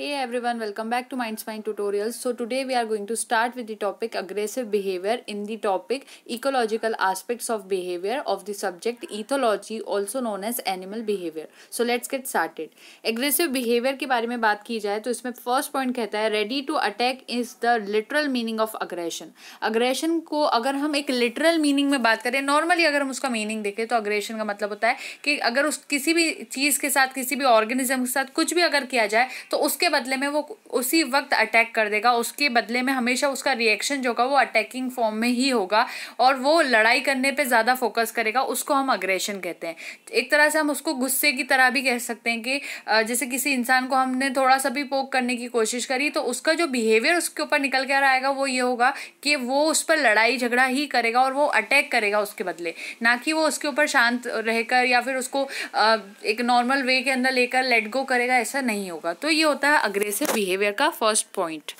Hey everyone, welcome back to Mindspine Tutorials. So today we are going to start with the topic aggressive behavior in the topic ecological aspects of behavior of the subject ethology, also known as animal behavior. So let's get started. Aggressive behavior के बारे में बात की जाए तो इसमें first point कहता है ready to attack is the literal meaning of aggression. Aggression को अगर हम एक लिटरल मीनिंग में बात करें, नॉर्मली अगर हम उसका मीनिंग देखें तो अग्रेशन का मतलब होता है कि अगर उस किसी भी चीज़ के साथ, किसी भी ऑर्गेनिज्म के साथ कुछ भी अगर किया जाए तो उसके बदले में वो उसी वक्त अटैक कर देगा. उसके बदले में हमेशा उसका रिएक्शन जो होगा वो अटैकिंग फॉर्म में ही होगा और वो लड़ाई करने पे ज़्यादा फोकस करेगा. उसको हम अग्रेशन कहते हैं. एक तरह से हम उसको गुस्से की तरह भी कह सकते हैं कि जैसे किसी इंसान को हमने थोड़ा सा भी पोक करने की कोशिश करी तो उसका जो बिहेवियर उसके ऊपर निकल कर आएगा वो ये होगा कि वो उस पर लड़ाई झगड़ा ही करेगा और वो अटैक करेगा उसके बदले, ना कि वो उसके ऊपर शांत रहकर या फिर उसको एक नॉर्मल वे के अंदर लेकर लेट गो करेगा. ऐसा नहीं होगा. तो ये होता है अग्रेसिव बिहेवियर का फर्स्ट पॉइंट.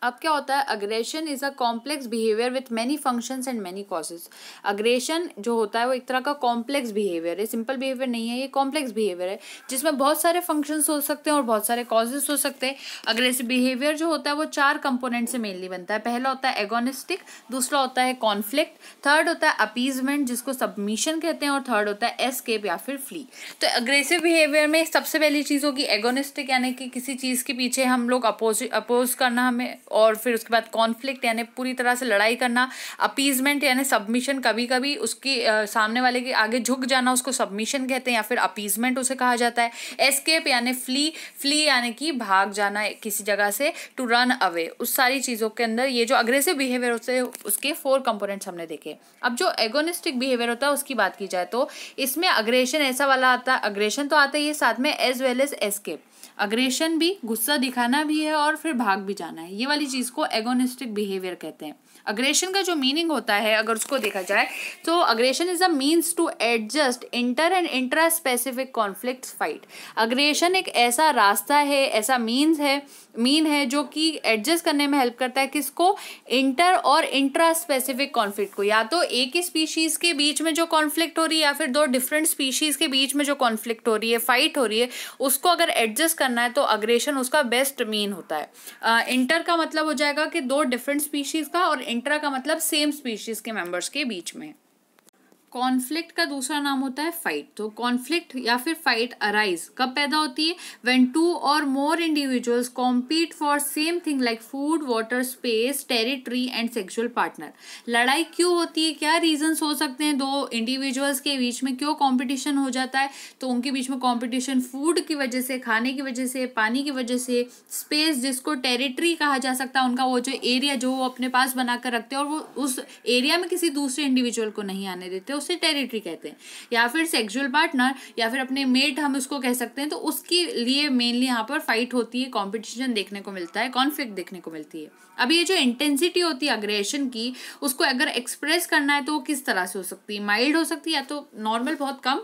अब क्या होता है, aggression is a complex behaviour with many functions and many causes. Aggression जो होता है वो एक तरह का कॉम्प्लेक्स बिहेवियर है, सिंपल बिहेवियर नहीं है, ये कॉम्प्लेक्स बिहेवियर है जिसमें बहुत सारे फंक्शंस हो सकते हैं और बहुत सारे कॉजेज हो सकते हैं. अग्रेसिव बिहेवियर जो होता है वो 4 कंपोनेंट से मेनली बनता है. पहला होता है एगोनिस्टिक, दूसरा होता है कॉन्फ्लिक्ट, थर्ड होता है अपीजमेंट जिसको सबमिशन कहते हैं और थर्ड होता है एस्केप या फिर फ्ली. तो अग्रेसिव बिहेवियर में सबसे पहली चीज़ होगी एगोनिस्टिक, यानी कि किसी चीज़ के पीछे हम लोग अपोज करना हमें, और फिर उसके बाद कॉन्फ्लिक्ट यानी पूरी तरह से लड़ाई करना, अपीजमेंट यानी सबमिशन, कभी कभी उसकी सामने वाले के आगे झुक जाना उसको सबमिशन कहते हैं या फिर अपीजमेंट उसे कहा जाता है. एस्केप यानी फ्ली यानी कि भाग जाना किसी जगह से, टू रन अवे. उस सारी चीज़ों के अंदर ये जो अग्रेसिव बिहेवियर होते हैं उसके 4 कंपोनेंट्स हमने देखे. अब जो एगोनिस्टिक बिहेवियर होता है उसकी बात की जाए तो इसमें अग्रेशन ऐसा वाला आता है, अग्रेशन तो आता ही है साथ में as well as escape. Aggression भी गुस्सा दिखाना भी है और फिर भाग भी जाना है. ये वाली चीज़ को एगोनिस्टिक बिहेवियर कहते हैं. अग्रेशन का जो मीनिंग होता है अगर उसको देखा जाए तो aggression is a means to adjust inter and intra specific conflict fight. Aggression एक ऐसा रास्ता है, ऐसा मीन है जो कि एडजस्ट करने में हेल्प करता है किसको, इंटर और इंट्रा स्पेसिफिक कॉन्फ्लिक्ट को. या तो एक ही स्पीशीज के बीच में जो कॉन्फ्लिक्ट हो रही है या फिर 2 डिफरेंट स्पीशीज के बीच में जो कॉन्फ्लिक्ट हो रही है, फाइट हो रही है, उसको अगर एडजस्ट करना है तो अग्रेशन उसका बेस्ट मीन होता है. इंटर का मतलब हो जाएगा कि 2 डिफरेंट स्पीशीज का, और इंट्रा का मतलब सेम स्पीशीज के मेंबर्स के बीच में. कॉन्फ्लिक्ट का दूसरा नाम होता है फाइट. तो कॉन्फ्लिक्ट या फिर फाइट अराइज कब पैदा होती है, व्हेन 2 और more individuals compete for same thing like food, water, space, territory and sexual partner. लड़ाई क्यों होती है, क्या रीजंस हो सकते हैं 2 इंडिविजुअल्स के बीच में, क्यों कंपटीशन हो जाता है, तो उनके बीच में कंपटीशन फूड की वजह से, खाने की वजह से, पानी की वजह से, स्पेस जिसको टेरिटरी कहा जा सकता है, उनका वो जो एरिया जो वो अपने पास बनाकर रखते हैं और वो उस एरिया में किसी दूसरे इंडिविजुअल को नहीं आने देते, उसे टेरिटरी कहते हैं. या फिर सेक्सुअल पार्टनर या फिर अपने मेट हम उसको कह सकते हैं. तो उसके लिए मेनली यहाँ पर फाइट होती है, कंपटीशन देखने को मिलता है, कॉन्फ्लिक्ट देखने को मिलती है. अब ये जो इंटेंसिटी होती है अग्रेशन की, उसको अगर एक्सप्रेस करना है तो वो किस तरह से हो सकती है, माइल्ड हो सकती है या तो नॉर्मल बहुत कम,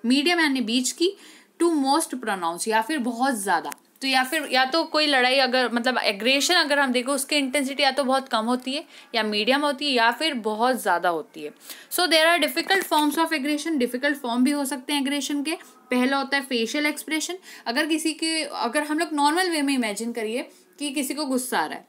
मीडियम यानी बीच की, टू मोस्ट प्रोनाउंस या फिर बहुत ज़्यादा. तो या तो कोई लड़ाई अगर मतलब एग्रेशन अगर हम देखो उसकी इंटेंसिटी या तो बहुत कम होती है या मीडियम होती है या फिर बहुत ज़्यादा होती है. So there are difficult forms of aggression. Difficult form भी हो सकते हैं एग्रेशन के. पहला होता है फेशियल एक्सप्रेशन. अगर हम लोग नॉर्मल वे में इमेजिन करिए कि किसी को गुस्सा आ रहा है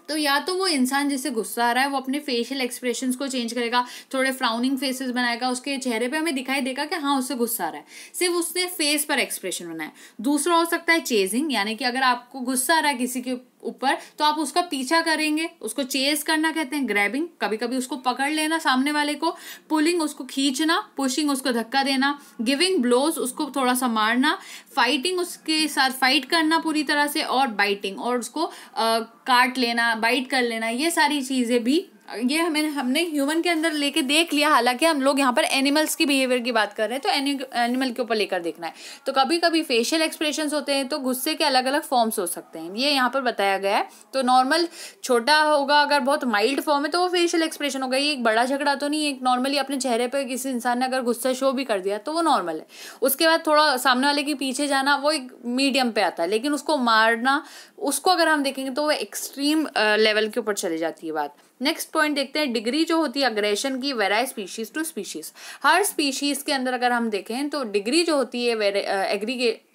तो या तो वो इंसान जिससे गुस्सा आ रहा है वो अपने फेशियल एक्सप्रेशंस को चेंज करेगा, थोड़े फ्राउनिंग फेसेस बनाएगा, उसके चेहरे पे हमें दिखाई देगा कि हाँ उससे गुस्सा आ रहा है, सिर्फ उसने फेस पर एक्सप्रेशन बनाया. दूसरा हो सकता है चेजिंग, यानी कि अगर आपको गुस्सा आ रहा है किसी के ऊपर तो आप उसका पीछा करेंगे, उसको चेस करना कहते हैं. ग्रैबिंग, कभी कभी उसको पकड़ लेना सामने वाले को. पुलिंग, उसको खींचना. पुशिंग, उसको धक्का देना. गिविंग ब्लोज, उसको थोड़ा सा मारना. फाइटिंग, उसके साथ फाइट करना पूरी तरह से. और बाइटिंग, और उसको काट लेना, बाइट कर लेना. ये सारी चीजें भी ये हमने ह्यूमन के अंदर लेके देख लिया. हालांकि हम लोग यहाँ पर एनिमल्स की बिहेवियर की बात कर रहे हैं तो एनिमल के ऊपर लेकर देखना है. तो कभी कभी फेशियल एक्सप्रेशंस होते हैं तो गुस्से के अलग अलग फॉर्म्स हो सकते हैं, ये यहाँ पर बताया गया है. तो नॉर्मल छोटा होगा, अगर बहुत माइल्ड फॉर्म है तो वो फेशियल एक्सप्रेशन होगा. ये एक बड़ा झगड़ा तो नहीं है, एक नॉर्मली अपने चेहरे पर किसी इंसान ने अगर गुस्सा शो भी कर दिया तो वो नॉर्मल है. उसके बाद थोड़ा सामने वाले के पीछे जाना वो एक मीडियम पे आता है, लेकिन उसको मारना, उसको अगर हम देखेंगे तो वो एक्सट्रीम लेवल के ऊपर चली जाती है बात. नेक्स्ट पॉइंट देखते हैं, डिग्री जो होती है अग्रेशन की वेराई स्पीशीज टू स्पीशीज। हर स्पीशीज के अंदर अगर हम देखें तो डिग्री जो होती है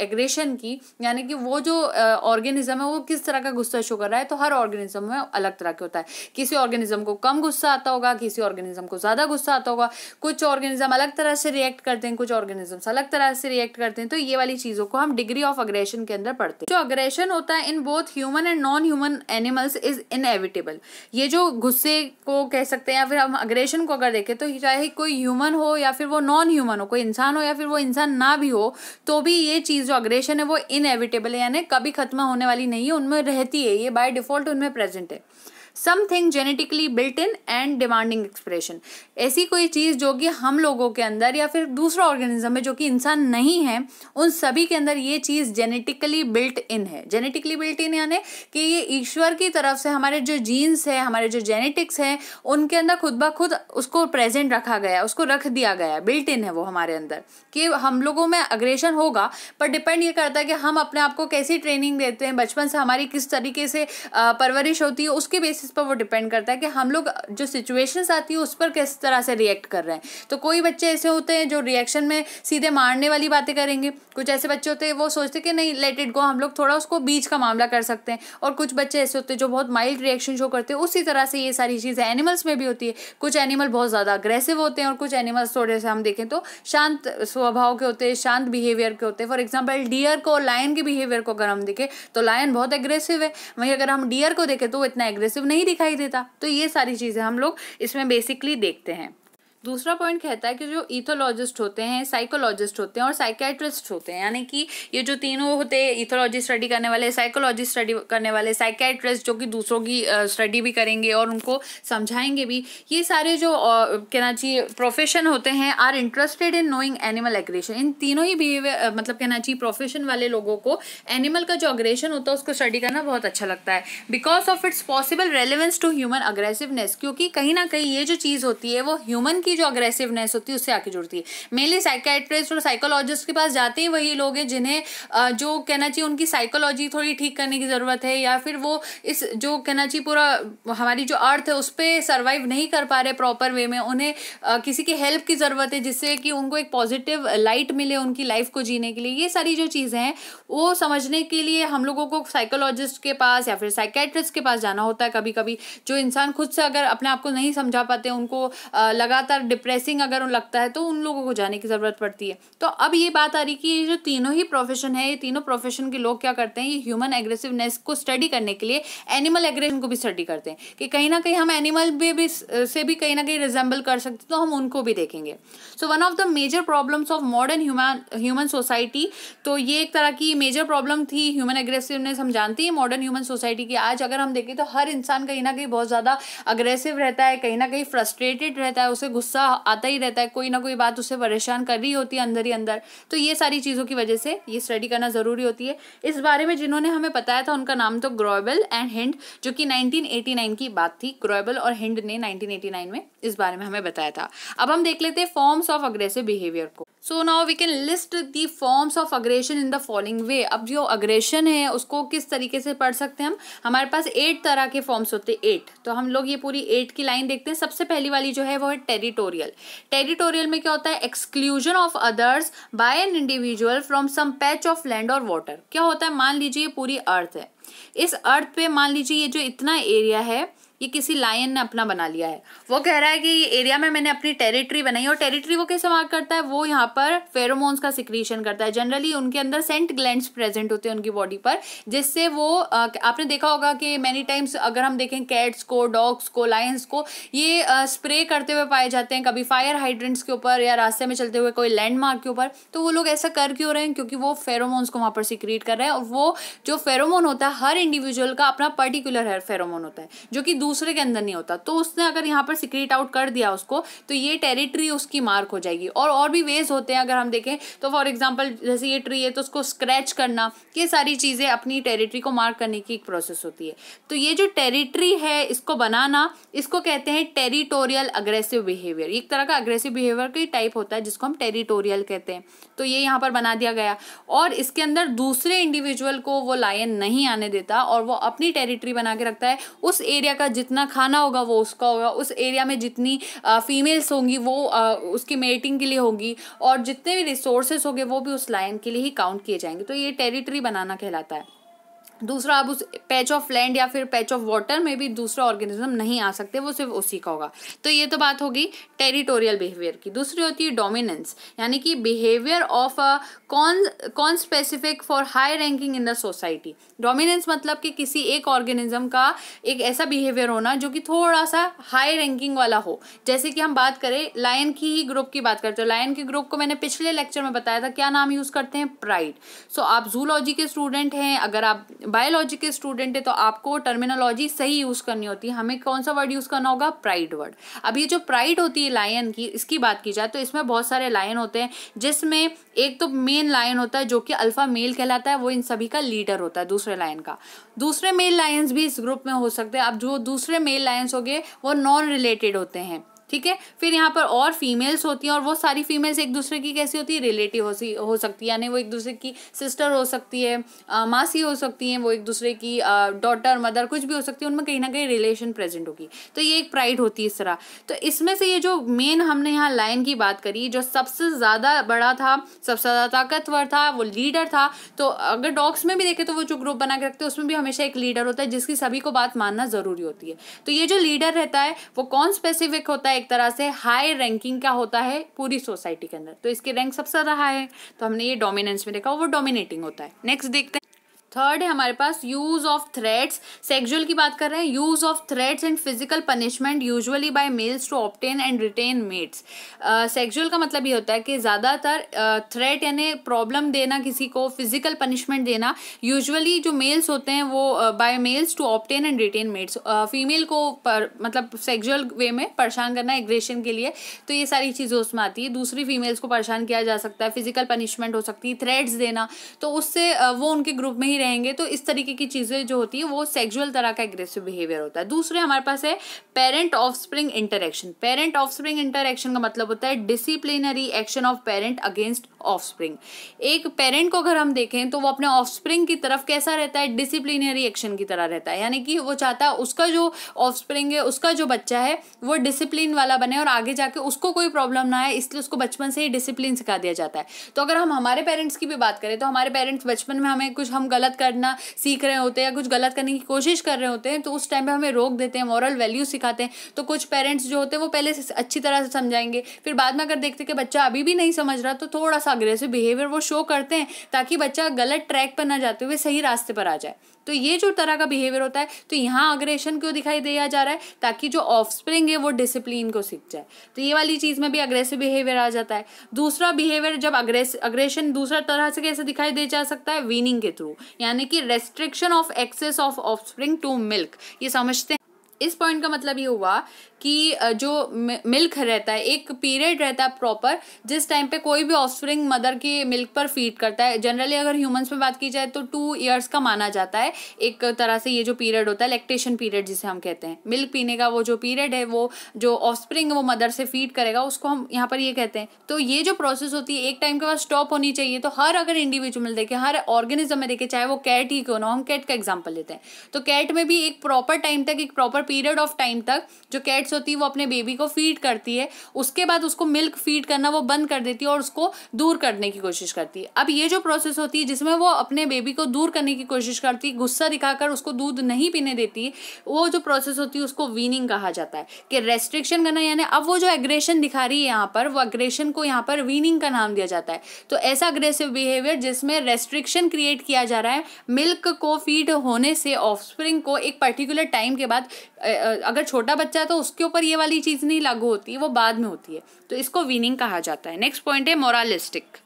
एग्रेशन की, यानी कि वो जो ऑर्गेनिज्म है वो किस तरह का गुस्सा शो कर रहा है, तो हर ऑर्गेनिज्म में अलग तरह के होता है। किसी ऑर्गेनिज्म को कम गुस्सा आता होगा, किसी ऑर्गेनिज्म को ज्यादा गुस्सा आता होगा, कुछ ऑर्गेनिज्म अलग तरह से रिएक्ट करते हैं, कुछ ऑर्गेनिज्म अलग तरह से रिएक्ट करते हैं। तो ये वाली चीजों को हम डिग्री ऑफ अग्रेशन के अंदर पढ़ते हैं। जो अग्रेशन होता है in both human and non human animals is inevitable. ये जो गुस्से को कह सकते हैं या फिर हम अग्रेशन को अगर देखें तो चाहे कोई ह्यूमन हो या फिर वो नॉन ह्यूमन हो, कोई इंसान हो या फिर वो इंसान ना भी हो, तो भी ये चीज जो अग्रेशन है वो इनएविटेबल है, यानी कभी खत्म होने वाली नहीं है, उनमें रहती है, ये बाय डिफॉल्ट उनमें प्रेजेंट है। Something genetically built in and demanding expression, ऐसी कोई चीज जो कि हम लोगों के अंदर या फिर दूसरा ऑर्गेनिज्म में जो कि इंसान नहीं है, उन सभी के अंदर ये चीज जेनेटिकली बिल्ट इन है। जेनेटिकली बिल्ट इन यानी कि ये ईश्वर की तरफ से हमारे जो जीन्स है, हमारे जो जेनेटिक्स है, उनके अंदर खुद ब खुद उसको प्रेजेंट रखा गया, उसको रख दिया गया, बिल्ट इन है वो हमारे अंदर कि हम लोगों में अग्रेशन होगा। पर डिपेंड ये करता है कि हम अपने आप को कैसी ट्रेनिंग देते हैं, बचपन से हमारी किस तरीके से परवरिश होती है, उसके बेसिस पर वो डिपेंड करता है कि हम लोग जो सिचुएशंस आती है उस पर किस तरह से रिएक्ट कर रहे हैं। तो कोई बच्चे ऐसे होते हैं जो रिएक्शन में सीधे मारने वाली बातें करेंगे, कुछ ऐसे बच्चे होते हैं वो सोचते हैं कि नहीं लेट इट गो, हम लोग थोड़ा उसको बीच का मामला कर सकते हैं, और कुछ बच्चे ऐसे होते हैं जो बहुत माइल्ड रिएक्शन शो करते हैं। उसी तरह से ये सारी चीजें एनिमल्स में भी होती है। कुछ एनिमल बहुत ज्यादा अग्रेसिव होते हैं और कुछ एनिमल्स थोड़े से हम देखें तो शांत स्वभाव के होते हैं, शांत बिहेवियर के होते हैं। फॉर एग्जाम्पल डियर को, लायन के बिहेवियर को अगर हम देखें तो लायन बहुत एग्रेसिव है, वहीं अगर हम डियर को देखें तो वो इतना एग्रेसिव नहीं दिखाई देता। तो ये सारी चीजें हम लोग इसमें बेसिकली देखते हैं। दूसरा पॉइंट कहता है कि जो इथोलॉजिस्ट होते हैं, साइकोलॉजिस्ट होते हैं और साइकेट्रिस्ट होते हैं, यानी कि ये जो तीनों होते हैं, इथोलॉजी स्टडी करने वाले, साइकोलॉजी स्टडी करने वाले, साइकेट्रिस्ट जो कि दूसरों की स्टडी भी करेंगे और उनको समझाएंगे भी, ये सारे जो कहना चाहिए प्रोफेशन होते हैं are interested in knowing animal aggression. इन तीनों ही बिहेवियर मतलब कहना चाहिए प्रोफेशन वाले लोगों को एनिमल का जो अग्रेशन होता है उसको स्टडी करना बहुत अच्छा लगता है, because of its possible relevance to human aggressiveness. क्योंकि कहीं ना कहीं ये जो चीज़ होती है वो ह्यूमन जो अग्रेसिवनेस होती है उससे आके जुड़ती है। मेनली साइकेट्रिस्ट और साइकोलॉजिस्ट के पास जाते ही वही लोग हैं जिन्हें जो कहना चाहिए उनकी साइकोलॉजी थोड़ी ठीक करने की जरूरत है, या फिर वो इस जो कहना चाहिए पूरा हमारी जो अर्थ है उस पर सर्वाइव नहीं कर पा रहे प्रॉपर वे में, उन्हें किसी की हेल्प की जरूरत है जिससे कि उनको एक पॉजिटिव लाइट मिले उनकी लाइफ को जीने के लिए। ये सारी जो चीजें हैं वो समझने के लिए हम लोगों को साइकोलॉजिस्ट के पास या फिर साइकेट्रिस्ट के पास जाना होता है। कभी कभी जो इंसान खुद से अगर अपने आप को नहीं समझा पाते, उनको लगातार डिप्रेसिंग अगर लगता है, तो उन लोगों को जाने की जरूरत पड़ती है। तो अब ये बात आ रही कि ये जो तीनों ही प्रोफेशन है, ये तीनों प्रोफेशन के लोग क्या करते हैं, ये ह्यूमन एग्रेसिवनेस को स्टडी करने के लिए एनिमल एग्रेशन को भी स्टडी करते हैं कि कहीं ना कहीं हम एनिमल से भी कहीं ना कहीं रिजेंबल कर सकते, तो हम उनको भी देखेंगे। So one of the major problems of modern human society, तो ये एक तरह की मेजर प्रॉब्लम थी ह्यूमन एग्रेसिवनेस। हम जानते हैं मॉडर्न ह्यूमन सोसाइटी की आज अगर हम देखें तो हर इंसान कहीं ना कहीं बहुत ज्यादा अग्रेसिव रहता है, कहीं ना कहीं फ्रस्ट्रेटेड रहता है, उसे गुस्सा आता ही रहता है, कोई ना कोई बात उसे परेशान कर रही होती है अंदर ही अंदर। तो ये सारी चीज़ों की वजह से ये स्टडी करना ज़रूरी होती है। इस बारे में जिन्होंने हमें बताया था उनका नाम तो ग्रोएबल एंड हिंड, जो कि 1989 की बात थी। ग्रोएबल और हिंड ने 1989 में इस बारे में हमें बताया था। अब हम देख लेते हैं फॉर्म्स ऑफ अग्रेसिव बिहेवियर को। So now we can list the forms of aggression in the following way. अब जो अग्रेशन है उसको किस तरीके से पढ़ सकते हैं हम, हमारे पास 8 तरह के फॉर्म्स होते हैं, 8। तो हम लोग ये पूरी 8 की लाइन देखते हैं। सबसे पहली वाली जो है वो है टेरिटोरियल। टेरिटोरियल में क्या होता है, exclusion of others by an individual from some patch of land और वाटर। क्या होता है, मान लीजिए ये पूरी अर्थ है, इस अर्थ पे मान लीजिए ये जो इतना एरिया है ये किसी लायन ने अपना बना लिया है। वो कह रहा है कि ये एरिया में मैंने अपनी टेरिटरी बनाई, और टेरिटरी वो कैसे मार्क करता है, वो यहाँ पर फेरोमोन्स का सिक्रीशन करता है। जनरली उनके अंदर सेंट ग्लैंड्स प्रेजेंट होते हैं उनकी बॉडी पर, जिससे वो आपने देखा होगा कि मैनी टाइम्स अगर हम देखें कैट्स को, डॉग्स को, लायंस को ये स्प्रे करते हुए पाए जाते हैं, कभी फायर हाइड्रेंट्स के ऊपर या रास्ते में चलते हुए कोई लैंडमार्क के ऊपर। तो वो लोग ऐसा कर क्यों रहे हैं, क्योंकि वो फेरोमोन्स को वहाँ पर सिक्रीट कर रहे हैं। और वो जो फेरोमोन होता है हर इंडिविजुअल का अपना पर्टिकुलर फेरोमोन होता है जो कि दूसरे के अंदर नहीं होता। तो उसने अगर यहाँ पर सिक्रेट आउट कर दिया उसको, तो ये टेरिटरी उसकी मार्क हो जाएगी। और भी वेज होते हैं अगर हम देखें तो, फॉर एग्जांपल जैसे ये ट्री है तो उसको स्क्रैच करना, ये सारी चीजें अपनी टेरिटरी को मार्क करने की एक प्रोसेस होती है। तो ये जो टेरिटरी है इसको बनाना, इसको कहते हैं टेरिटोरियल अग्रेसिव बिहेवियर। एक तरह का अग्रेसिव बिहेवियर का टाइप होता है जिसको हम टेरिटोरियल कहते हैं। तो ये यहाँ पर बना दिया गया, और इसके अंदर दूसरे इंडिविजुअल को वो लायन नहीं आने देता और वो अपनी टेरिटरी बना के रखता है। उस एरिया का जितना खाना होगा वो उसका होगा, उस एरिया में जितनी फीमेल्स होंगी वो उसकी मेटिंग के लिए होंगी, और जितने भी रिसोर्सेस होंगे वो भी उस लायन के लिए ही काउंट किए जाएंगे। तो ये टेरिटरी बनाना कहलाता है। दूसरा, अब उस पैच ऑफ लैंड या फिर पैच ऑफ वाटर में भी दूसरा ऑर्गेनिज्म नहीं आ सकते, वो सिर्फ उसी का होगा। तो ये तो बात होगी टेरिटोरियल बिहेवियर की। दूसरी होती है डोमिनेंस, यानी कि बिहेवियर ऑफ कौन specific for high ranking in the society. Dominance मतलब कि किसी एक ऑर्गेनिज्म का एक ऐसा बिहेवियर होना जो कि थोड़ा सा हाई रैंकिंग वाला हो। जैसे कि हम बात करें लायन की ही ग्रुप की बात करते हो, लायन की ग्रुप को मैंने पिछले लेक्चर में बताया था, क्या नाम यूज करते हैं, प्राइड। सो आप जूलॉजी के स्टूडेंट हैं, अगर आप बायोलॉजी के स्टूडेंट है तो आपको टर्मिनोलॉजी सही यूज करनी होती है। हमें कौन सा वर्ड यूज करना होगा, प्राइड वर्ड। अब ये जो प्राइड होती है लायन की, इसकी बात की जाए तो इसमें बहुत सारे लायन होते हैं, जिसमें एक तो मेन लायन होता है जो कि अल्फा मेल कहलाता है, वो इन सभी का लीडर होता है दूसरे लायन का। दूसरे मेल लायंस भी इस ग्रुप में हो सकते हैं। अब जो दूसरे मेल लायंस हो गए वो नॉन रिलेटेड होते हैं, ठीक है। फिर यहाँ पर और फीमेल्स होती हैं, और वो सारी फीमेल्स एक दूसरे की कैसी होती है, रिलेटिव हो सकती है, यानी वो एक दूसरे की सिस्टर हो सकती है, मासी हो सकती हैं, वो एक दूसरे की डॉटर, मदर, कुछ भी हो सकती है, उनमें कहीं ना कहीं रिलेशन प्रेजेंट होगी। तो ये एक प्राइड होती है इस तरह। तो इसमें से ये जो मेन हमने यहाँ लायन की बात करी, जो सबसे ज़्यादा बड़ा था, सबसे ज़्यादा ताकतवर था, वो लीडर था। तो अगर डॉग्स में भी देखें तो वो जो ग्रुप बना के रखते हैं उसमें भी हमेशा एक लीडर होता है जिसकी सभी को बात मानना ज़रूरी होती है। तो ये जो लीडर रहता है वो कौन स्पेसिफिक होता है, एक तरह से हाई रैंकिंग का होता है पूरी सोसाइटी के अंदर। तो इसके रैंक सबसे ज्यादा हाई है, तो हमने ये डोमिनेंस में देखा, वो डोमिनेटिंग होता है। नेक्स्ट देखते हैं, थर्ड है हमारे पास यूज ऑफ थ्रेट्स। सेक्सुअल की बात कर रहे हैं, use of threats and physical punishment usually by males to obtain and retain mates. Sexual का मतलब ये होता है कि ज्यादातर थ्रेट यानी प्रॉब्लम देना, किसी को फिजिकल पनिशमेंट देना, यूजुअली जो मेल्स होते हैं वो by males to obtain and retain mates, female को मतलब सेक्सुअल वे में परेशान करना एग्रेशन के लिए। तो ये सारी चीजें उसमें आती है। दूसरी फीमेल्स को परेशान किया जा सकता है, फिजिकल पनिशमेंट हो सकती है, थ्रेट्स देना, तो उससे वो उनके ग्रुप में ही रहेंगे। तो इस तरीके की चीजें जो होती है वो सेक्सुअल तरह का एग्रेसिव बिहेवियर होता है। दूसरे हमारे पास है parent offspring interaction. Parent offspring interaction का मतलब होता है disciplinary action of parent against offspring. एक पेरेंट को अगर हम देखें तो वो अपने ऑफस्प्रिंग की तरफ कैसा रहता है, डिसिप्लिनरी एक्शन की तरह रहता है, यानी कि वो चाहता है उसका जो ऑफस्प्रिंग है, उसका जो बच्चा है वो डिसिप्लिन वाला बने और आगे जाके उसको कोई प्रॉब्लम ना आए, इसलिए उसको बचपन से ही डिसिप्लिन सिखा दिया जाता है। तो अगर हम हमारे पेरेंट्स की भी बात करें तो हमारे पेरेंट्स बचपन में हमें कुछ हम गलत करना सीख रहे होते हैं या कुछ गलत करने की कोशिश कर रहे होते हैं, तो उस टाइम पे हमें रोक देते हैं, मॉरल वैल्यू सिखाते हैं। तो कुछ पेरेंट्स जो होते हैं वो पहले से अच्छी तरह से समझाएंगे, फिर बाद में अगर देखते हैं कि बच्चा अभी भी नहीं समझ रहा तो थोड़ा सा अग्रेसिव बिहेवियर वो शो करते हैं, ताकि बच्चा गलत ट्रैक पर ना जाते हुए सही रास्ते पर आ जाए। तो ये जो तरह का बिहेवियर होता है, तो यहाँ अग्रेशन क्यों दिखाई दिया जा रहा है, ताकि जो ऑफस्प्रिंग है वो डिसिप्लिन को सीख जाए। तो ये वाली चीज में भी अग्रेसिव बिहेवियर आ जाता है। दूसरा बिहेवियर जब अग्रेशन दूसरा तरह से कैसे दिखाई दे जा सकता है, वीनिंग के थ्रू, यानी कि restriction of access of offspring to milk. ये समझते हैं। इस पॉइंट का मतलब ये हुआ कि जो मिल्क रहता है, एक पीरियड रहता है प्रॉपर, जिस टाइम पे कोई भी ऑफस्प्रिंग मदर के मिल्क पर फीड करता है। जनरली अगर ह्यूमंस में बात की जाए तो 2 इयर्स का माना जाता है एक तरह से। ये जो पीरियड होता है लैक्टेशन पीरियड जिसे हम कहते हैं, मिल्क पीने का वो जो पीरियड है, वो जो ऑफस्प्रिंग वो मदर से फीड करेगा उसको हम यहाँ पर ये कहते हैं। तो ये जो प्रोसेस होती है एक टाइम के बाद स्टॉप होनी चाहिए। तो हर अगर इंडिविजुअल देखे, हर ऑर्गेनिज्म में देखे, चाहे वो कैट ही क्यों ना, हम कैट का एग्जाम्पल लेते हैं, तो कैट में भी एक प्रॉपर टाइम तक, एक प्रॉपर पीरियड ऑफ टाइम तक जो कैट्स होती है वो अपने बेबी को फीड करती है, उसके बाद उसको मिल्क फीड करना वो बंद कर देती है और उसको दूर करने की कोशिश करती है। अब ये जो प्रोसेस होती है जिसमें वो अपने बेबी को दूर करने की कोशिश करती है, गुस्सा दिखाकर उसको दूध नहीं पीने देती, वो जो प्रोसेस होती है उसको वीनिंग कहा जाता है, कि रेस्ट्रिक्शन करना। यानी अब वो जो एग्रेशन दिखा रही है यहाँ पर, वो एग्रेशन को यहाँ पर वीनिंग का नाम दिया जाता है। तो ऐसा अग्रेसिव बिहेवियर जिसमें रेस्ट्रिक्शन क्रिएट किया जा रहा है मिल्क को फीड होने से ऑफस्प्रिंग को एक पर्टिकुलर टाइम के बाद। अगर छोटा बच्चा है तो उसके ऊपर ये वाली चीज नहीं लागू होती है, वो बाद में होती है। तो इसको वीनिंग कहा जाता है। नेक्स्ट पॉइंट है मोरालिस्टिक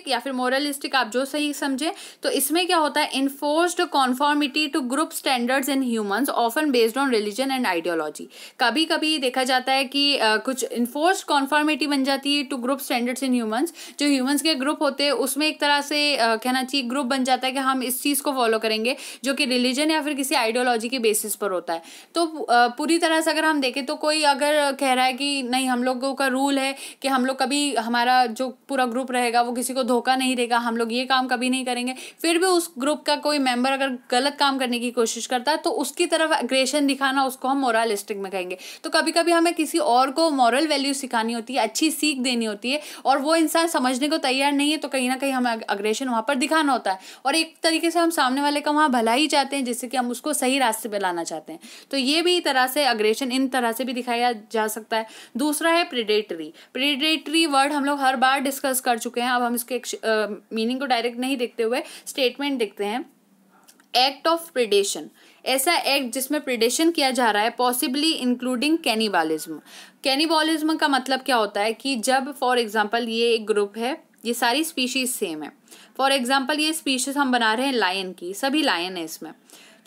या फिर मोरलिस्टिक, आप जो सही समझे। तो इसमें क्या होता है, enforced conformity to group standards in humans often based on religion and ideology. कभी कभी देखा जाता है कि कुछ इन्फोर्स्ड कॉन्फॉर्मिटी बन जाती है to group standards in humans. जो ह्यूमंस के ग्रुप होते हैं उसमें एक तरह से कहना चाहिए ग्रुप बन जाता है कि हम इस चीज को फॉलो करेंगे जो कि रिलीजन या फिर किसी आइडियोलॉजी के बेसिस पर होता है। तो पूरी तरह से अगर हम देखें तो कोई अगर कह रहा है कि नहीं, हम लोगों का रूल है कि हम लोग कभी, हमारा जो पूरा ग्रुप रहेगा वो किसी को धोखा नहीं देगा, हम लोग ये काम कभी नहीं करेंगे। फिर भी उस ग्रुप का कोई मेंबर अगर गलत काम करने की कोशिश करता है तो उसकी तरफ एग्रेशन दिखाना, उसको हम मोरलिस्टिक में कहेंगे। तो कभी कभी हमें किसी और को मॉरल वैल्यू सिखानी होती है, अच्छी सीख देनी होती है, और वो इंसान समझने को तैयार नहीं है, तो कहीं ना कहीं हमें अग्रेशन वहाँ पर दिखाना होता है, और एक तरीके से हम सामने वाले का वहाँ भला ही चाहते हैं, जिससे कि हम उसको सही रास्ते पे लाना चाहते हैं। तो ये भी तरह से अग्रेशन इन तरह से भी दिखाया जा सकता है। दूसरा है प्रेडेटरी। प्रेडेटरी वर्ड हम लोग हर बार डिस्कस कर चुके हैं, अब हम इसके मीनिंग को डायरेक्ट नहीं देखते हुए स्टेटमेंट देखते हैं। एक्ट ऑफ प्रेडेशन, ऐसा एक्ट जिसमें प्रेडेशन किया जा रहा है, पॉसिबली इंक्लूडिंग कैनिबलिज्म। कैनिबलिज्म का मतलब क्या होता है कि जब फॉर एग्जांपल ये एक ग्रुप है, ये सारी स्पीशीज सेम है। फॉर एग्जांपल ये स्पीशीज हम बना रहे हैं लायन की, सभी लायन है इसमें,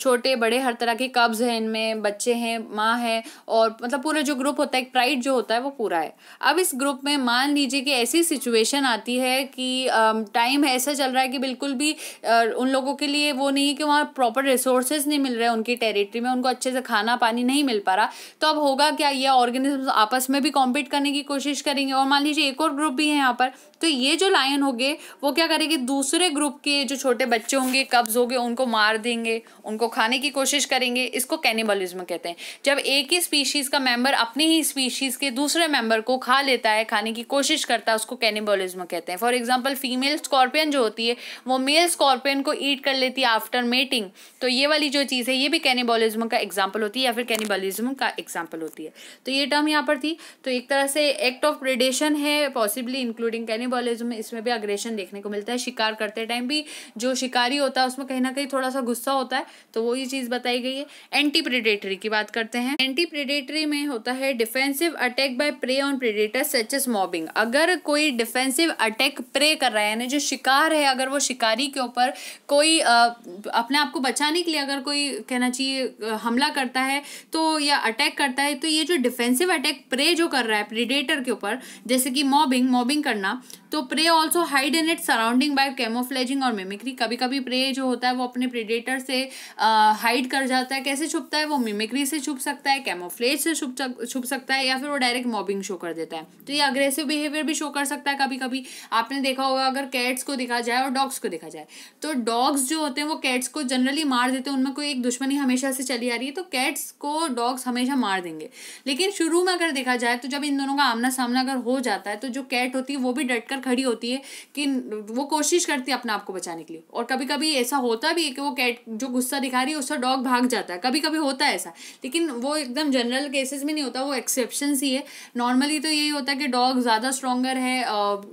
छोटे बड़े हर तरह के कब्ज हैं, इनमें बच्चे हैं, माँ है, और मतलब पूरा जो ग्रुप होता है, एक प्राइड जो होता है वो पूरा है। अब इस ग्रुप में मान लीजिए कि ऐसी सिचुएशन आती है कि टाइम ऐसा चल रहा है कि बिल्कुल भी उन लोगों के लिए वो नहीं है कि वहाँ प्रॉपर रिसोर्सेज नहीं मिल रहे उनकी टेरिटरी में, उनको अच्छे से खाना पानी नहीं मिल पा रहा। तो अब होगा क्या, ये ऑर्गेनिज्म आपस में भी कॉम्पीट करने की कोशिश करेंगे, और मान लीजिए एक और ग्रुप भी है यहाँ पर, तो ये जो लायन होंगे वो क्या करेंगे, दूसरे ग्रुप के जो छोटे बच्चे होंगे, कब्ज होंगे, उनको मार देंगे, उनको खाने की कोशिश करेंगे। इसको कैनिबलिज्म कहते हैं। जब एक ही स्पीशीज का मेंबर अपनी ही स्पीशीज के दूसरे मेंबर को खा लेता है, खाने की कोशिश करता है, उसको कैनिबलिज्म कहते हैं। फॉर एग्जांपल फीमेल स्कॉर्पियन जो होती है वो मेल स्कॉर्पियन को ईट कर लेती है आफ्टर मेटिंग, तो ये वाली जो चीज़ है ये भी कैनिबलिज्म का एग्जाम्पल होती है, या फिर कैनिबलिज्म का एग्जाम्पल होती है। तो ये टर्म यहाँ पर थी। तो एक तरह से एक्ट ऑफ प्रेडेशन है, पॉसिबली इंक्लूडिंग कैनिबलिज्म, इसमें भी अग्रेशन देखने को मिलता है। शिकार करते टाइम भी जो शिकारी होता है उसमें कहीं ना कहीं थोड़ा सा गुस्सा होता है, तो वो ये चीज़ बताई गई है। एंटी प्रेडेटरी की बात करते हैं। एंटी प्रेडेटरी में होता है defensive attack by prey on predator such as mobbing. अगर कोई डिफेंसिव अटैक प्रे कर रहा है, यानी जो शिकार है, अगर वो शिकारी के ऊपर कोई अपने आप को बचाने के लिए अगर कोई कहना चाहिए हमला करता है तो, या अटैक करता है, तो ये जो डिफेंसिव अटैक प्रे जो कर रहा है प्रेडेटर के ऊपर, जैसे कि मॉबिंग करना, तो prey also hide in it surrounding by camouflaging और मिमिक्री। कभी कभी प्रे जो होता है वो अपने प्रेडेटर से हाइड कर जाता है। कैसे छुपता है वो? मिमिक्री से छुप सकता है, कैमोफ्लेज से छुप सकता है, या फिर वो डायरेक्ट मॉबिंग शो कर देता है। तो ये अग्रेसिव बिहेवियर भी शो कर सकता है। कभी कभी आपने देखा होगा, अगर कैट्स को देखा जाए और डॉग्स को देखा जाए, तो डॉग्स जो होते हैं वो कैट्स को जनरली मार देते हैं, उनमें कोई एक दुश्मनी हमेशा से चली आ रही है, तो कैट्स को डॉग्स हमेशा मार देंगे। लेकिन शुरू में अगर देखा जाए तो जब इन दोनों का आमना सामना अगर हो जाता है, तो जो कैट होती है वो भी डटकर खड़ी होती है कि वो कोशिश करती है अपने आप को बचाने के लिए। और कभी कभी ऐसा होता भी है कि वो कैट जो गुस्सा दिखा रही है उसका डॉग भाग जाता है, कभी कभी होता है ऐसा, लेकिन वो एकदम जनरल केसेस में नहीं होता, वो एक्सेप्शंस ही है। नॉर्मली तो यही होता है कि डॉग ज़्यादा स्ट्रॉन्गर है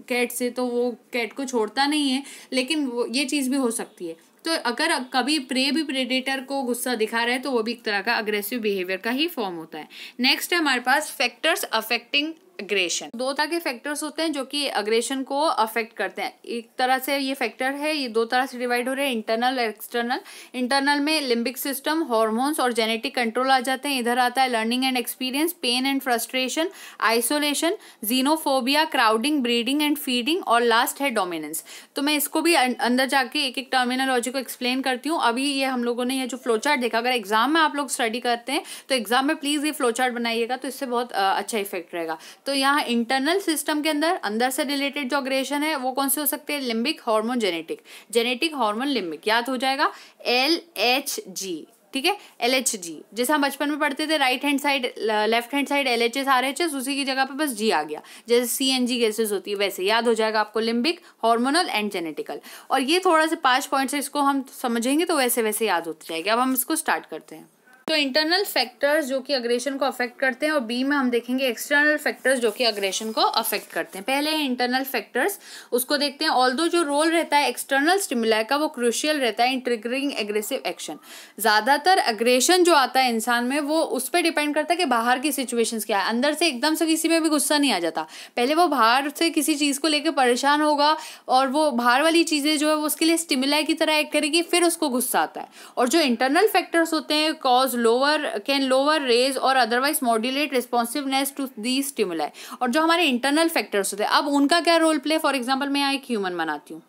कैट से, तो वो कैट को छोड़ता नहीं है, लेकिन ये चीज़ भी हो सकती है। तो अगर कभी प्रे भी प्रेडेटर को गुस्सा दिखा रहा है तो वो भी एक तरह का अग्रेसिव बिहेवियर का ही फॉर्म होता है। नेक्स्ट है हमारे पास फैक्टर्स अफेक्टिंग अग्रेशन। दो तरह के फैक्टर्स होते हैं जो कि अग्रेशन को अफेक्ट करते हैं। एक तरह से ये फैक्टर है, ये दो तरह से डिवाइड हो रहे हैं, इंटरनल और एक्सटर्नल। इंटरनल में लिम्बिक सिस्टम, हॉर्मोन्स और जेनेटिक कंट्रोल आ जाते हैं। इधर आता है learning and experience, pain and frustration, isolation, xenophobia, crowding, breeding and feeding, और लास्ट है डोमिनेंस। तो मैं इसको भी अंदर जाके एक एक टर्मिनोलॉजी को एक्सप्लेन करती हूँ। अभी ये हम लोगों ने ये जो फ्लो चार्ट देखा, अगर एग्जाम में आप लोग स्टडी करते हैं तो एग्जाम में प्लीज ये फ्लो चार्ट बनाइएगा, तो इससे बहुत अच्छा इफेक्ट रहेगा। तो यहाँ इंटरनल सिस्टम के अंदर से रिलेटेड जो अग्रेशन है वो कौन से हो सकते हैं? Limbic, hormone, genetic, hormone, limbic. याद हो जाएगा LHG, ठीक है, LHG। जैसे हम बचपन में पढ़ते थे right hand side left hand side LHS RHS, उसी की जगह पे बस G आ गया, जैसे CNG गैसेस होती है वैसे याद हो जाएगा आपको, लिम्बिक, हार्मोनल एंड जेनेटिकल। और ये थोड़ा से 5 पॉइंट से इसको हम समझेंगे तो वैसे वैसे याद होती जाएगी। अब हम इसको स्टार्ट करते हैं। तो इंटरनल फैक्टर्स जो कि अग्रेशन को अफेक्ट करते हैं, और बी में हम देखेंगे एक्सटर्नल फैक्टर्स जो कि अग्रेशन को अफेक्ट करते हैं। पहले है इंटरनल फैक्टर्स, उसको देखते हैं। ऑल्दो जो रोल रहता है एक्सटर्नल स्टिमुलाई का वो क्रूशियल रहता है इन ट्रिगरिंग एग्रेसिव एक्शन। ज़्यादातर अग्रेशन जो आता है इंसान में वो उस पर डिपेंड करता है कि बाहर की सिचुएशंस क्या है। अंदर से एकदम से किसी में भी गुस्सा नहीं आ जाता, पहले वो बाहर से किसी चीज़ को लेकर परेशान होगा और वो बाहर वाली चीज़ें जो है वो उसके लिए स्टिमुलाई की तरह एक्ट करेगी, फिर उसको गुस्सा आता है। और जो इंटरनल फैक्टर्स होते हैं कॉज कैन लोअर रेज और otherwise modulate responsiveness to the stimuli. और जो हमारे इंटरनल फैक्टर्स होते हैं, अब उनका क्या रोल प्ले? फॉर एग्जांपल मैं यहाँ एक ह्यूमन बनाती हूँ,